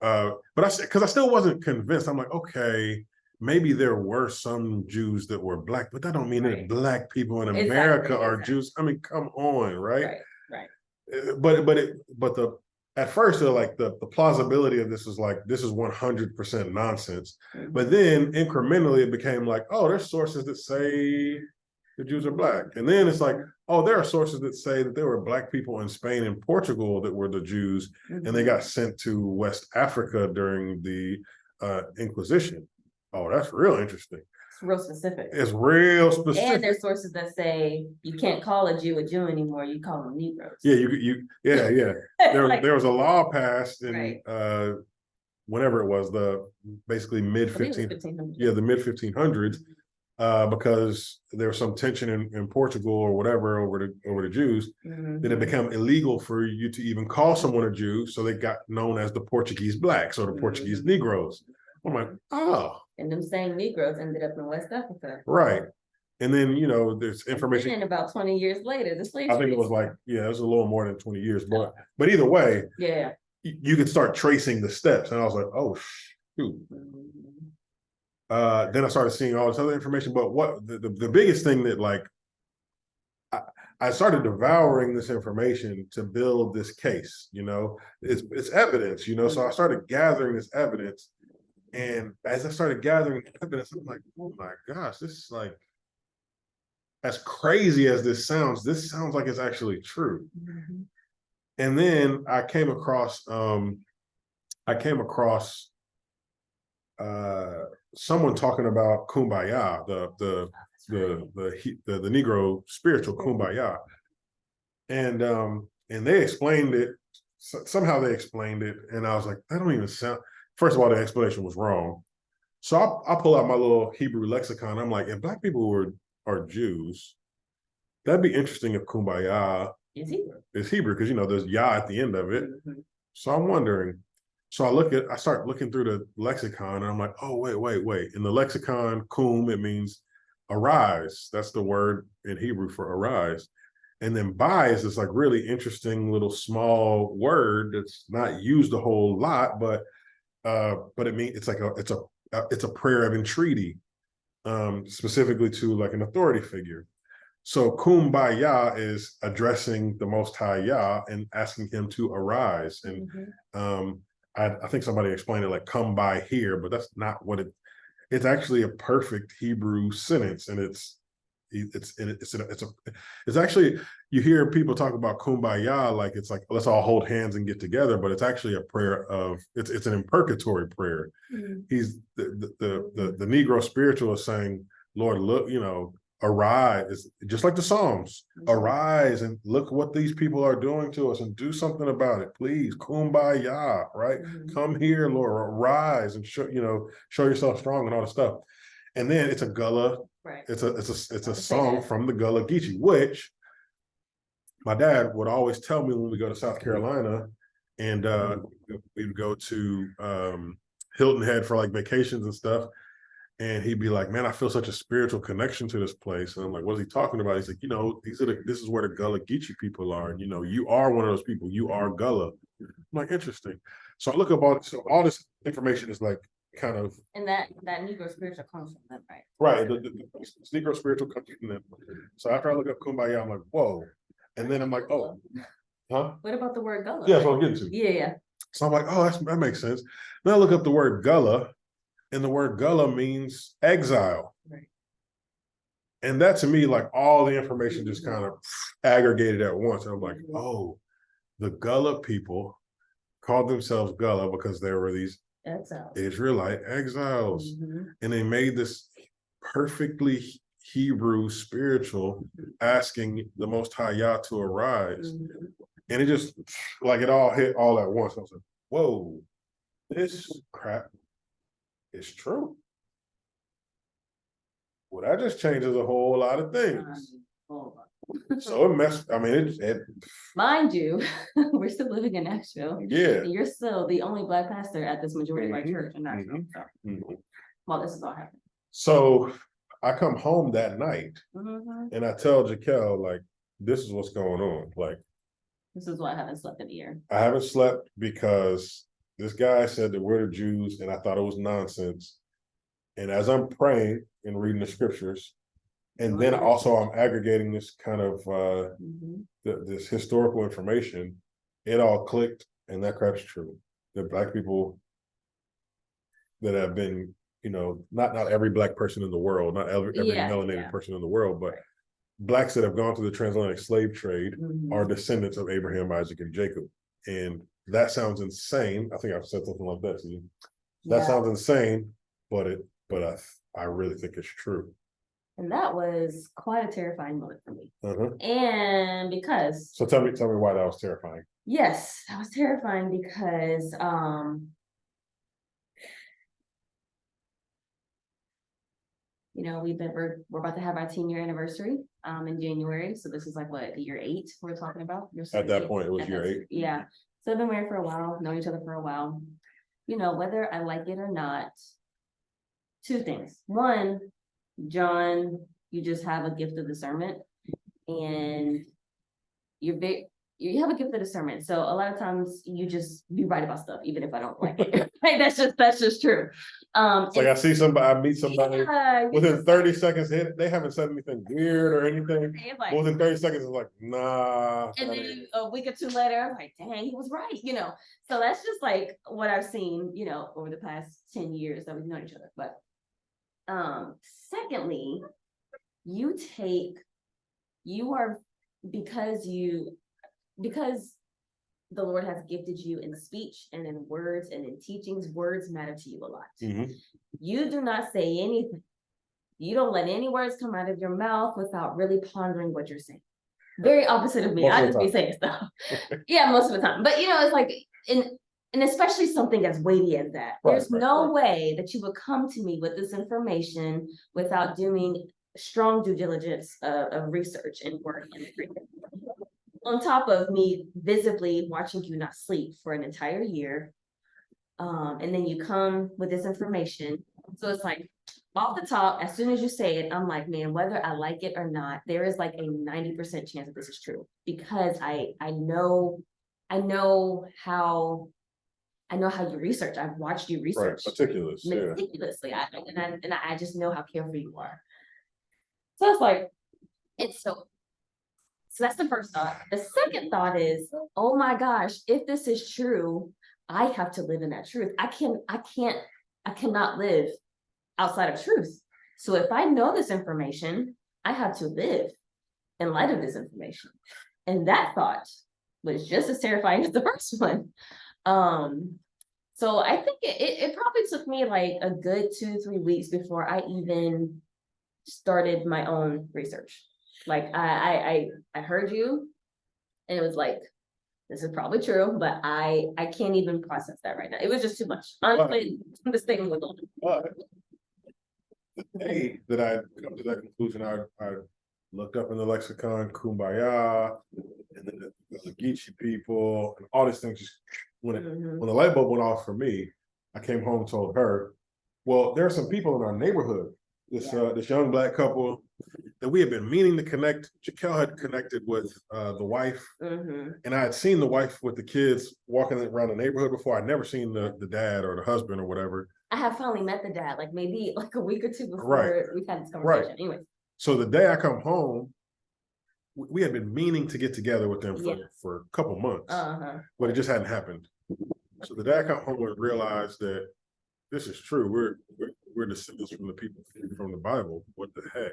But because I still wasn't convinced. I'm like, okay, maybe there were some Jews that were Black, but that don't mean that Black people in America are Jews. I mean, come on, right? Right. But at first they're like the plausibility of this is 100% nonsense. But then incrementally it became like, oh, there's sources that say the Jews are Black, and then it's like, oh, there are sources that say that there were Black people in Spain and Portugal that were the Jews, and they got sent to West Africa during the Inquisition. Oh, that's real interesting. It's real specific. It's real specific. And there's sources that say you can't call a Jew anymore. You call them Negroes. Yeah, yeah. There was a law passed in whenever it was, basically mid 1500s. Yeah, the mid 1500s. Because there was some tension in Portugal or whatever over the Jews, that it became illegal for you to even call someone a Jew, so they got known as the Portuguese Blacks or the Portuguese Negroes. I'm like, oh. And them same Negroes ended up in West Africa. Right. And then, there's information. And about 20 years later, the slave. I think it was it was a little more than 20 years, but either way, you could start tracing the steps. And I was like, oh, shoot. Then I started seeing all this other information, but what the biggest thing that I started devouring this information to build this case, it's evidence, so I started gathering this evidence, and as I started gathering evidence, I'm like, oh my gosh, this is like, as crazy as this sounds like it's actually true. And then I came across someone talking about kumbaya, the Negro spiritual kumbaya, and and they explained it. Somehow they explained it, and I was like, that don't even sound. First of all, the explanation was wrong. So I pull out my little Hebrew lexicon. I'm like, if black people are Jews, that'd be interesting if kumbaya Is Hebrew. is Hebrew, because there's Yah at the end of it. So I'm wondering. So I start looking through the lexicon, and I'm like, oh, wait. In the lexicon, kum, it means arise. That's the word in Hebrew for arise. And then by is this like really interesting little small word that's not used a whole lot, but it means it's a prayer of entreaty, specifically to like an authority figure. So kumbaya is addressing the Most High Yah and asking him to arise. And I think somebody explained it like come by here, but that's not what it's actually a perfect Hebrew sentence. And it's actually, you hear people talk about kumbaya like it's like let's all hold hands and get together, but it's actually a prayer of it's an imprecatory prayer. He's the Negro spiritual is saying, Lord, look, arise, just like the Psalms, arise and look what these people are doing to us and do something about it, please. Kumbaya, right? Come here, Lord, arise and show yourself strong and all the stuff. And then it's a Gullah. Right. It's a song from the Gullah Geechee, which my dad would always tell me when we go to South Carolina, and we would go to Hilton Head for like vacations and stuff. And he'd be like, man, I feel such a spiritual connection to this place. And I'm like, what is he talking about? He's like, this is where the Gullah Geechee people are. And, you are one of those people. You are Gullah. I'm like, interesting. So I look up all this information is like kind of. And that Negro spiritual comes from them, right? Right. The Negro spiritual comes from them. So after I look up kumbaya, I'm like, whoa. And then I'm like, oh, huh? What about the word Gullah? Yeah, that's what I'm getting to. Yeah. So I'm like, oh, that makes sense. Then I look up the word Gullah. And the word Gullah means exile. Right. And that to me, like all the information just kind of aggregated at once. And I'm like, oh, the Gullah people called themselves Gullah because there were these Israelite exiles. And they made this perfectly Hebrew spiritual asking the Most High Yah to arise. And it just, like it all hit all at once. I was like, whoa, this crap. It's true. Well, that just changes a whole lot of things. So it messed. I mean, it. Mind you, we're still living in Nashville. Yeah, and you're still the only Black pastor at this majority white church in Nashville. Well, this is all happening. So I come home that night, and I tell Jaquel, like, this is what's going on. Like, this is why I haven't slept in a year. I haven't slept because this guy said that we're the Jews, and I thought it was nonsense. And as I'm praying and reading the scriptures, and then also I'm aggregating this kind of this historical information, it all clicked, and that crap's true. The Black people that have been, not every Black person in the world, not every melanated person in the world, but Blacks that have gone through the transatlantic slave trade are descendants of Abraham, Isaac, and Jacob. And that sounds insane. I think I've said something like that to you. That sounds insane, but I really think it's true. And that was quite a terrifying moment for me. And because. So tell me why that was terrifying. Yes, that was terrifying because we're about to have our 10-year anniversary in January. So this is like what, year 8 we're talking about? At that point, it was year 8. Yeah. So I've been married for a while, known each other for a while. Whether I like it or not, 2 things. One, John, you just have a gift of discernment, and you have a gift of discernment. So a lot of times you write about stuff, even if I don't like it. Right? That's just true. It's like I meet somebody within 30 seconds, they haven't said anything weird or anything. Like, within 30 seconds, it's like, nah. And then a week or 2 later, I'm like, dang, he was right, So that's just like what I've seen, over the past 10 years that we've known each other. But secondly, because the Lord has gifted you in speech and in words and in teachings, words matter to you a lot. You do not say anything. You don't let any words come out of your mouth without really pondering what you're saying. very opposite of me. Most I of just the be saying stuff. Yeah, most of the time. But it's like and especially something as weighty as that. There's no way that you would come to me with this information without doing strong due diligence of research and work and everything. On top of me visibly watching you not sleep for an entire year. And then you come with this information. So it's like off the top, as soon as you say it, I'm like, man, whether I like it or not, there is like a 90% chance that this is true because I know how you research. I've watched you Right, research meticulous, yeah. meticulously. I just know how careful you are. So it's like, so that's the first thought. The second thought is, oh my gosh, if this is true, I have to live in that truth. I cannot live outside of truth. So if I know this information, I have to live in light of this information. And that thought was just as terrifying as the first one. So I think it probably took me like a good 2-3 weeks before I even started my own research. Like I heard you and it was like, this is probably true, but I can't even process that right now. It was just too much. Honestly, this thing was on. But the day that I come to that conclusion, I looked up in the lexicon, kumbaya, and then the Geechee people, and all these things. Just when the light bulb went off for me, I came home and told her, well, there are some people in our neighborhood, this young Black couple that we had been meaning to connect. Jaquel had connected with the wife, and I had seen the wife with the kids walking around the neighborhood before. I'd never seen the dad or the husband or whatever. I have finally met the dad, like maybe like a week or two before we've had this conversation. Right. Anyway. So the day I come home, we had been meaning to get together with them for a couple months, but it just hadn't happened. So the day I come home and realized that this is true. We're descendants from the people from the Bible. What the heck?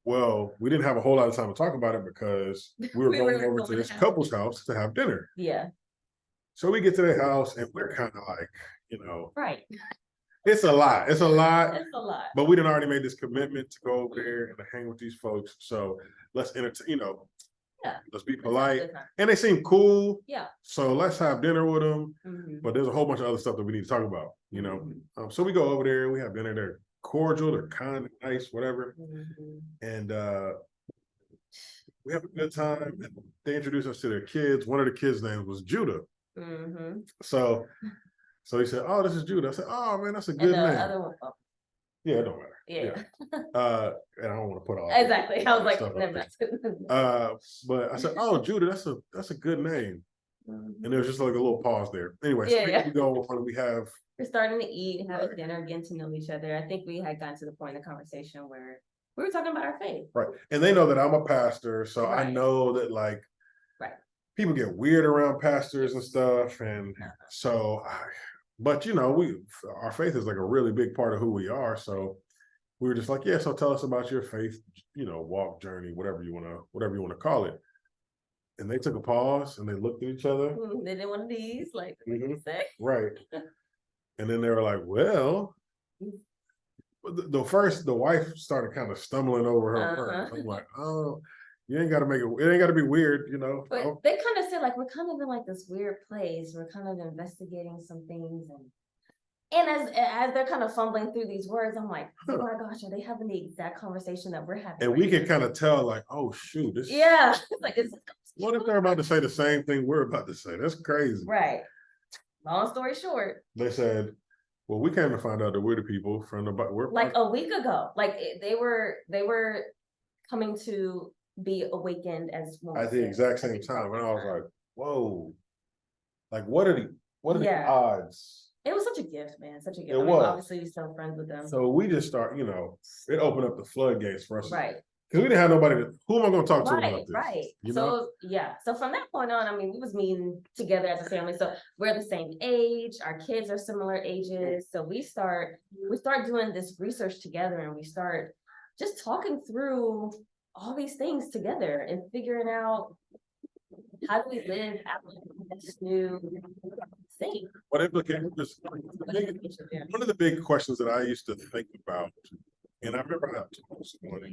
Well, we didn't have a whole lot of time to talk about it because we were going over to this couple's house to have dinner. Yeah. So we get to their house and we're kind of like, right. It's a lot. It's a lot. It's a lot. But we done already made this commitment to go over there and to hang with these folks. So let's entertain, let's be polite. And they seem cool. Yeah. So let's have dinner with them. But there's a whole bunch of other stuff that we need to talk about, So we go over there, we have dinner. They're cordial, they're kind of nice, whatever. And we have a good time. And they introduced us to their kids. One of the kids' names was Judah. So he said, "Oh, this is Judah." I said, "Oh man, that's a good name." Other one, yeah, it don't matter. Yeah. And I don't want to put all exactly. I was like, but I said, "Oh, Judah, that's a good name." And there was just like a little pause there. Anyway, so we go on. We're starting to eat, have dinner, getting to know each other. I think we had gotten to the point in the conversation where we were talking about our faith. Right, and they know that I'm a pastor, so I know that like people get weird around pastors and stuff, and so. But our faith is like a really big part of who we are. So we were just like, yeah. So tell us about your faith, walk, journey, whatever you want to call it. And they took a pause and they looked at each other. They did one of these, like, right. And then they were like, well, the wife started kind of stumbling over her words. I'm like, oh. You ain't got to make it. It ain't got to be weird, But they kind of said like we're kind of in like this weird place. We're kind of investigating some things, and as they're kind of fumbling through these words, I'm like, oh my gosh, are they having the exact conversation that we're having? And we can kind of tell, like, oh shoot, this. Yeah, like what if they're about to say the same thing we're about to say? That's crazy. Right. Long story short, they said, well, we came to find out that we're the people from the. We're like a week ago. Like they were coming to be awakened at the exact same time, and I was like, whoa, like what are the odds? It was such a gift, man, such a gift. It was. Obviously we still friends with them, so we just start, it opened up the floodgates for us, right? Because we didn't have nobody who am I going to talk to about this, right? So from that point on, I mean, we was meeting together as a family, so we're the same age, our kids are similar ages, so we start doing this research together, and we start just talking through all these things together and figuring out how do we live out this new thing. What implications? One of the big questions that I used to think about, and I remember I told someone,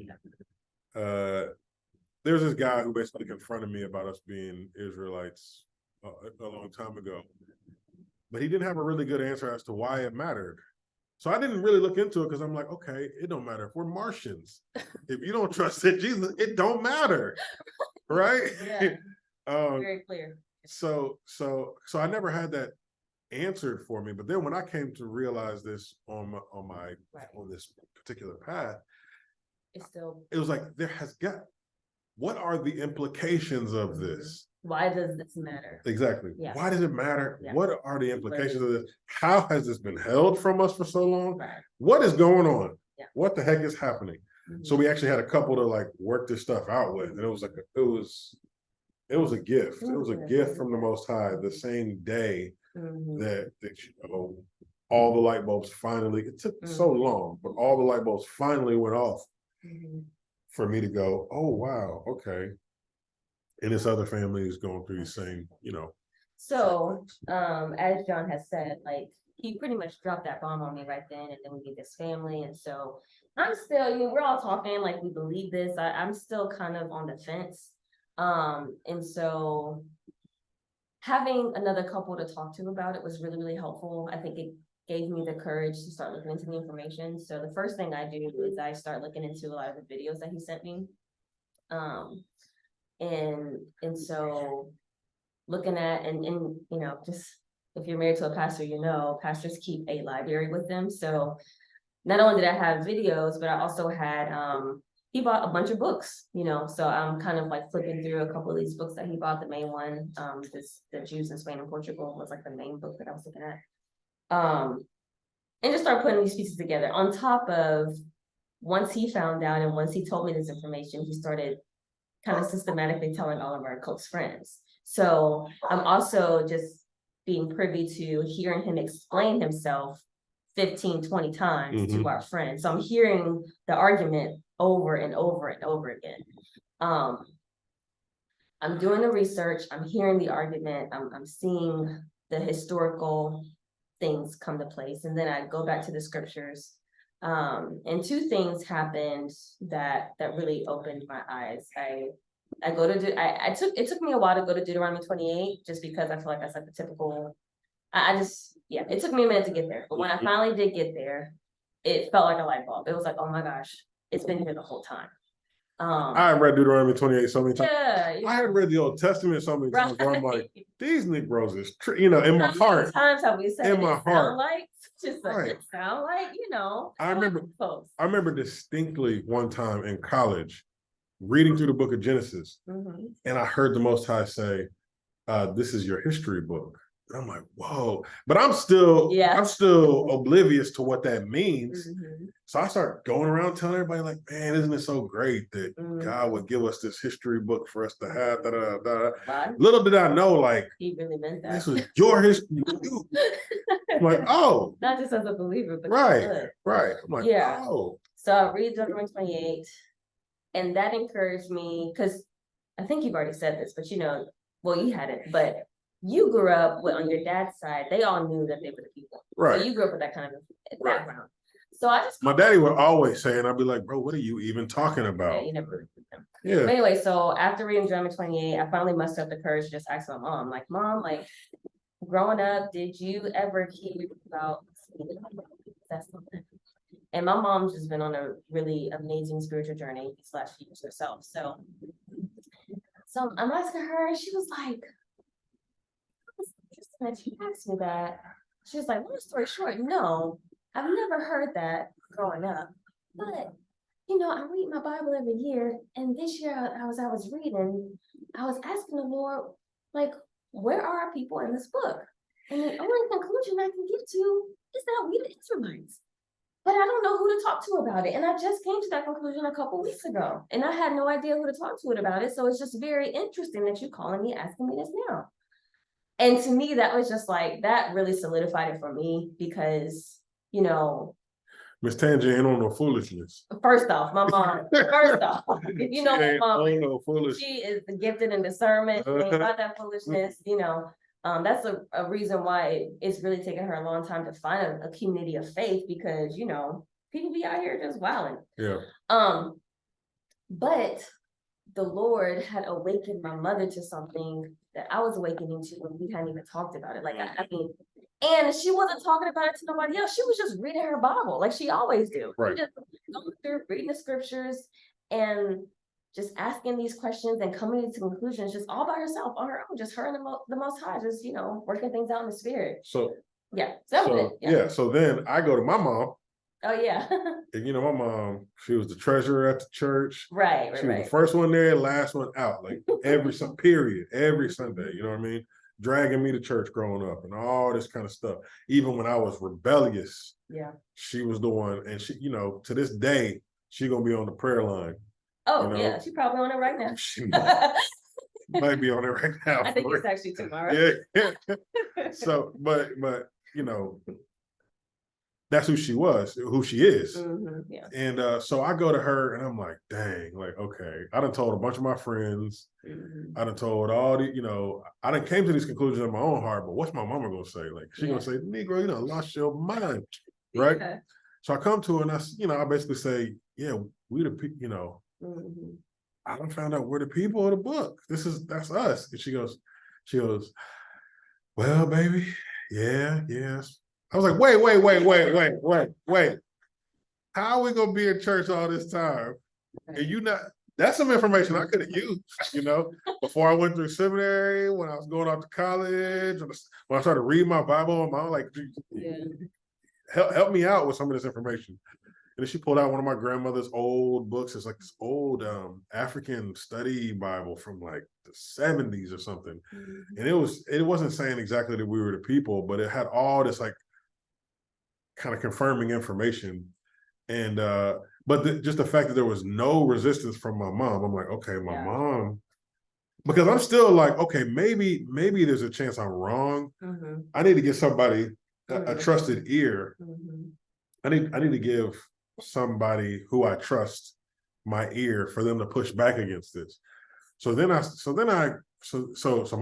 there's this guy who basically confronted me about us being Israelites a long time ago, but he didn't have a really good answer as to why it mattered. So I didn't really look into it because I'm like, okay, it don't matter if we're Martians. If you don't trust in Jesus, it don't matter, right? Yeah. um, Very clear. so I never had that answered for me. But then when I came to realize this on this particular path, It's still, it was like what are the implications of this? why does this matter? Exactly. Yeah. Why does it matter? Yeah. What are the implications of this? How has this been held from us for so long? Right. What is going on? Yeah. What the heck is happening? So we actually had a couple to like work this stuff out with, and it was it was a gift. It was a gift from the Most High. The same day that all the light bulbs finally. It took so long, but all the light bulbs finally went off for me to go, oh wow, okay. And this other family is going through the same, So, as John has said, like, he pretty much dropped that bomb on me right then, and then we get this family, and so I'm still, we're all talking like we believe this. I'm still kind of on the fence. And so having another couple to talk to about it was really, really helpful. I think it gave me the courage to start looking into the information. So the first thing I do is I start looking into a lot of the videos that he sent me. And so looking at, and just if you're married to a pastor, pastors keep a library with them. So not only did I have videos, but I also had, he bought a bunch of books, so I'm kind of like flipping through a couple of these books that he bought. The main one, the Jews in Spain and Portugal was like the main book that I was looking at. And just start putting these pieces together on top of, once he found out and once he told me this information, he started kind of systematically telling all of our close friends. So I'm also just being privy to hearing him explain himself 15, 20 times to our friends. So I'm hearing the argument over and over and over again. I'm doing the research, I'm hearing the argument, I'm seeing the historical things come to place. And then I go back to the scriptures. And two things happened that really opened my eyes. It took me a while to go to Deuteronomy 28, just because I feel like that's like the typical, it took me a minute to get there. But when I finally did get there, it felt like a light bulb. It was like, oh my gosh, it's been here the whole time. I read Deuteronomy 28 so many times. Yeah, I had read the Old Testament so many times where I'm like, these Negroes is, in my heart. Times have we said in my heart, like, just right. It sound like, I remember distinctly one time in college reading through the book of Genesis, and I heard the Most High say, this is your history book. And I'm like, whoa, but I'm still oblivious to what that means. So I start going around telling everybody like, man, isn't it so great that God would give us this history book for us to have, Little did I know, like, he really meant that. This was your history. I'm like, oh. Not just as a believer, but right. I'm like, oh. So I read Deuteronomy 28, and that encouraged me, because I think you've already said this, but you hadn't, but you grew up on your dad's side, they all knew that they were the people. Right. So you grew up with that kind of background. So my daddy would always say, and I'd be like, bro, what are you even talking about? Yeah, you never really with them. Yeah. But anyway, so after reading Deuteronomy 28, I finally mustered up the courage to just ask my mom, like, Mom, like, growing up, did you ever hear about that's something? And my mom's just been on a really amazing spiritual journey these last few years herself. So I'm asking her, and she was like, and she asked me that. She was like, long story short, no, I've never heard that growing up. But, I read my Bible every year. And this year I was reading, I was asking the Lord, like, where are our people in this book? And the only conclusion I can get to is that we the Israelites. But I don't know who to talk to about it. And I just came to that conclusion a couple weeks ago. And I had no idea who to talk to about it. So it's just very interesting that you're calling me, asking me this now. And to me, that was just like, that really solidified it for me because, Miss Tangi ain't on no foolishness. First off, my mom, if my mom, no she is gifted in discernment. She ain't about that foolishness, that's a reason why it's really taken her a long time to find a community of faith because, people be out here just wilding. Yeah. But the Lord had awakened my mother to something that I was awakening to when we hadn't even talked about it. Like, I mean, and she wasn't talking about it to nobody else. She was just reading her Bible like she always do. Right. She just going through reading the scriptures and just asking these questions and coming to conclusions just all by herself on her own, just her and the Most High, just, you know, working things out in the spirit. So Yeah. So, so then I go to my mom. Oh yeah. And you know, my mom, she was the treasurer at the church. Right. She was the first one there, last one out, like every Sunday, you know what I mean? Dragging me to church growing up and all this kind of stuff. Even when I was rebellious, Yeah. she was the one. And she, you know, to this day, she gonna be on the prayer line. Oh, you know? yeah, she's probably on it right now. She might be on it right now. I think it's actually tomorrow. Yeah. So, but you know, that's who she was, who she is. Yeah. And so I go to her and I'm like, dang, like, okay. I done told a bunch of my friends. I done told all the, you know, I done came to these conclusions in my own heart, but what's my mama gonna say? Like, she gonna say, Negro, you done lost your mind, right? Yeah. So I come to her and I basically say, yeah, we the people, you know, I done found out we're the people of the book. That's us. And she goes, well, baby, yes. I was like, wait. How are we gonna be in church all this time? And you not, that's some information I could have used, you know, before I went through seminary, when I was going off to college, when I started reading my Bible on my own, like, help me out with some of this information. And then she pulled out one of my grandmother's old books. It's like this old African study Bible from like the 70s or something. And it wasn't saying exactly that we were the people, but it had all this like kind of confirming information. And but just the fact that there was no resistance from my mom, I'm like, okay, my mom, because I'm still like, okay, maybe there's a chance I'm wrong. I need to get somebody a trusted ear. I need to give somebody who I trust my ear for them to push back against this. So my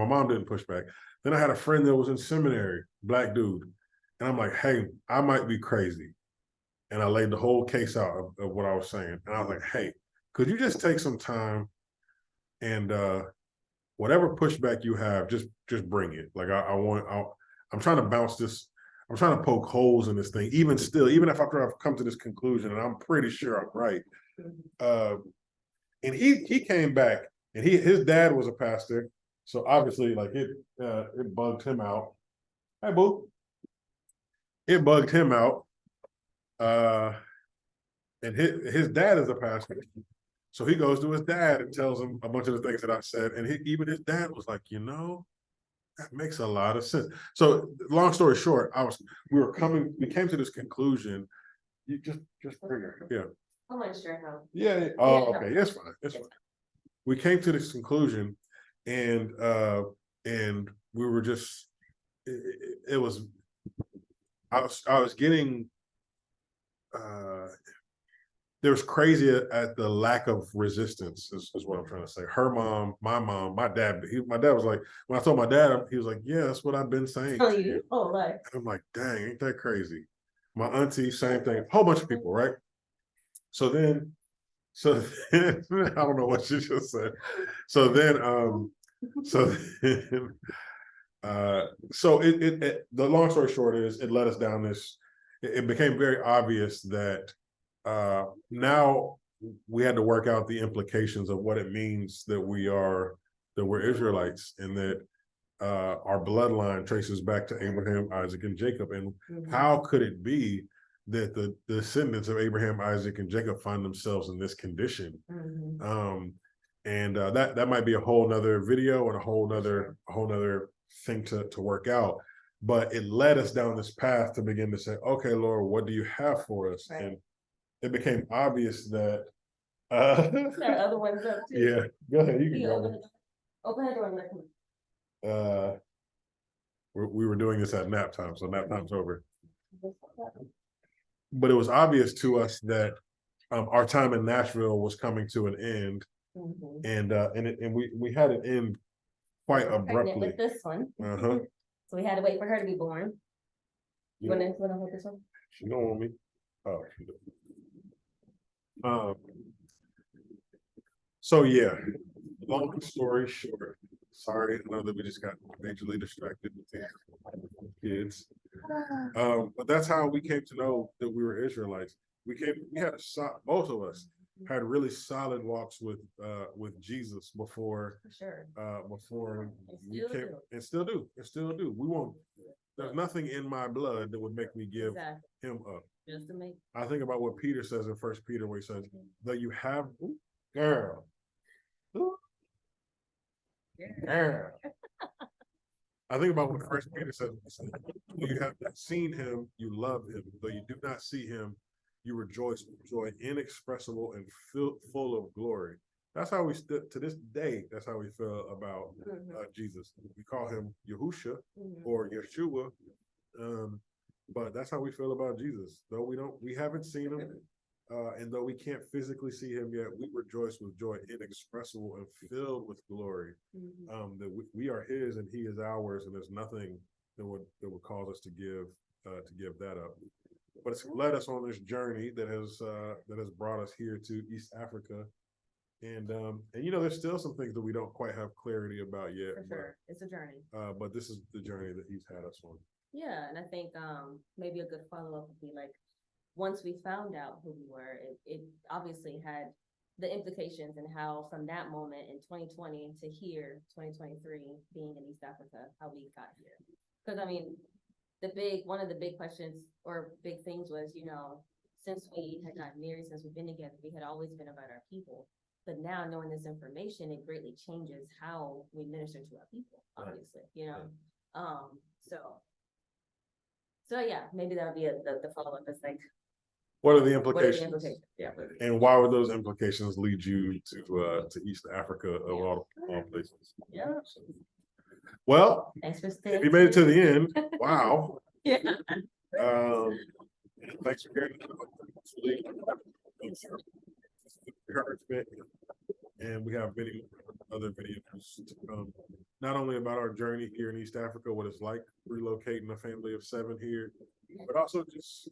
mom didn't push back. Then I had a friend that was in seminary, black dude. And I'm like, hey, I might be crazy. And I laid the whole case out of what I was saying. And I was like, hey, could you just take some time and whatever pushback you have, just bring it. Like I'm trying to bounce this. I'm trying to poke holes in this thing, even if after I've come to this conclusion and I'm pretty sure I'm right. And he came back and his dad was a pastor. So obviously like it bugged him out. Hey, boo. It bugged him out. And his dad is a pastor. So he goes to his dad and tells him a bunch of the things that I said. And even his dad was like, you know, that makes a lot of sense. So long story short, we came to this conclusion. You just bring her. Yeah. I'm not sure how. Yeah. Oh, okay. It's fine. It's fine. We came to this conclusion and we were just, it was, I was getting, there was crazy at the lack of resistance is what I'm trying to say. Her mom, my dad, my dad was like, when I told my dad, he was like, yeah, that's what I've been saying. Oh, you? Oh, like. And I'm like, dang, ain't that crazy? My auntie, same thing, a whole bunch of people, right? So then I don't know what she just said. So then the long story short is it led us down this, it became very obvious that now we had to work out the implications of what it means that we're Israelites and that our bloodline traces back to Abraham, Isaac, and Jacob. And how could it be that the descendants of Abraham, Isaac, and Jacob find themselves in this condition? That might be a whole nother video and a whole nother thing to work out. But it led us down this path to begin to say, okay, Lord, what do you have for us? Right. And it became obvious that there are other ones up too. Yeah, go ahead. You can go. Open the door. We were doing this at nap time, so nap time's over. But it was obvious to us that our time in Nashville was coming to an end, and we had it end quite abruptly. With this one, so we had to wait for her to be born. You want to hold this one? She don't want me. Oh, she does. So yeah, long story short, sorry, I know that we just got majorly distracted with the kids. But that's how we came to know that we were Israelites. We had both of us had really solid walks with Jesus before For sure. before we Still came, do. and still do. We won't. There's nothing in my blood that would make me give Exactly. him up. Just to make. I think about what Peter says in First Peter, where he says that you have, girl, girl. I think about what First Peter says. You have not seen him, you love him. Though you do not see him, you rejoice with joy inexpressible and full of glory. That's how we to this day. That's how we feel about Jesus. We call him Yahusha or Yeshua, but that's how we feel about Jesus. Though we haven't seen him, and though we can't physically see him yet, we rejoice with joy inexpressible and filled with glory. That we are his and he is ours, and there's nothing that would cause us to give that up. But it's led us on this journey that has brought us here to East Africa. And there's still some things that we don't quite have clarity about yet. For sure. It's a journey. But this is the journey that he's had us on. Yeah, and I think maybe a good follow-up would be like, once we found out who we were, it obviously had the implications and how from that moment in 2020 to here, 2023, being in East Africa, how we got here. Because I mean, one of the big questions or big things was, since we had gotten married, since we've been together, we had always been about our people. But now knowing this information, it greatly changes how we minister to our people, obviously, So yeah, maybe that'll be the follow-up. It's like, what are the implications? Yeah. And why would those implications lead you to East Africa of all places? Yeah. Well, Thanks for staying. if you made it to the end, wow. Yeah. Thanks for hearing encouragement. And we have many other videos to come, not only about our journey here in East Africa, what it's like relocating a family of 7 here, but also just,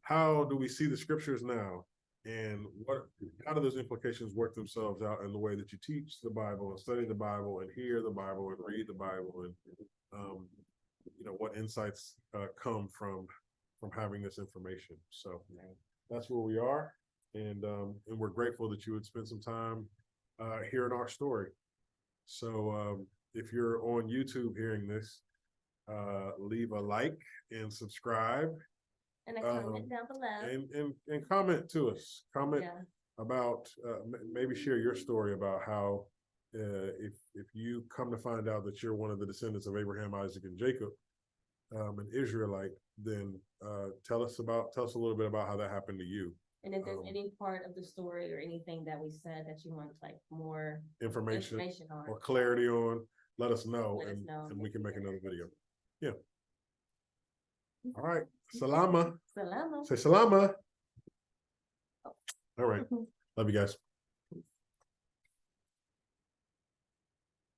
how do we see the scriptures now, and how do those implications work themselves out in the way that you teach the Bible and study the Bible and hear the Bible and read the Bible, and what insights come from having this information. So that's where we are, and we're grateful that you would spend some time hearing our story. So if you're on YouTube hearing this, leave a like and subscribe. And a comment down below. And comment to us. Comment about maybe share your story about how if you come to find out that you're one of the descendants of Abraham, Isaac, and Jacob, an Israelite, then tell us a little bit about how that happened to you. And if there's any part of the story or anything that we said that you want like more information on or clarity on, let us know, and we can make another video. Yeah. All right. Salama. Salama. Say salama. All right. Love you guys.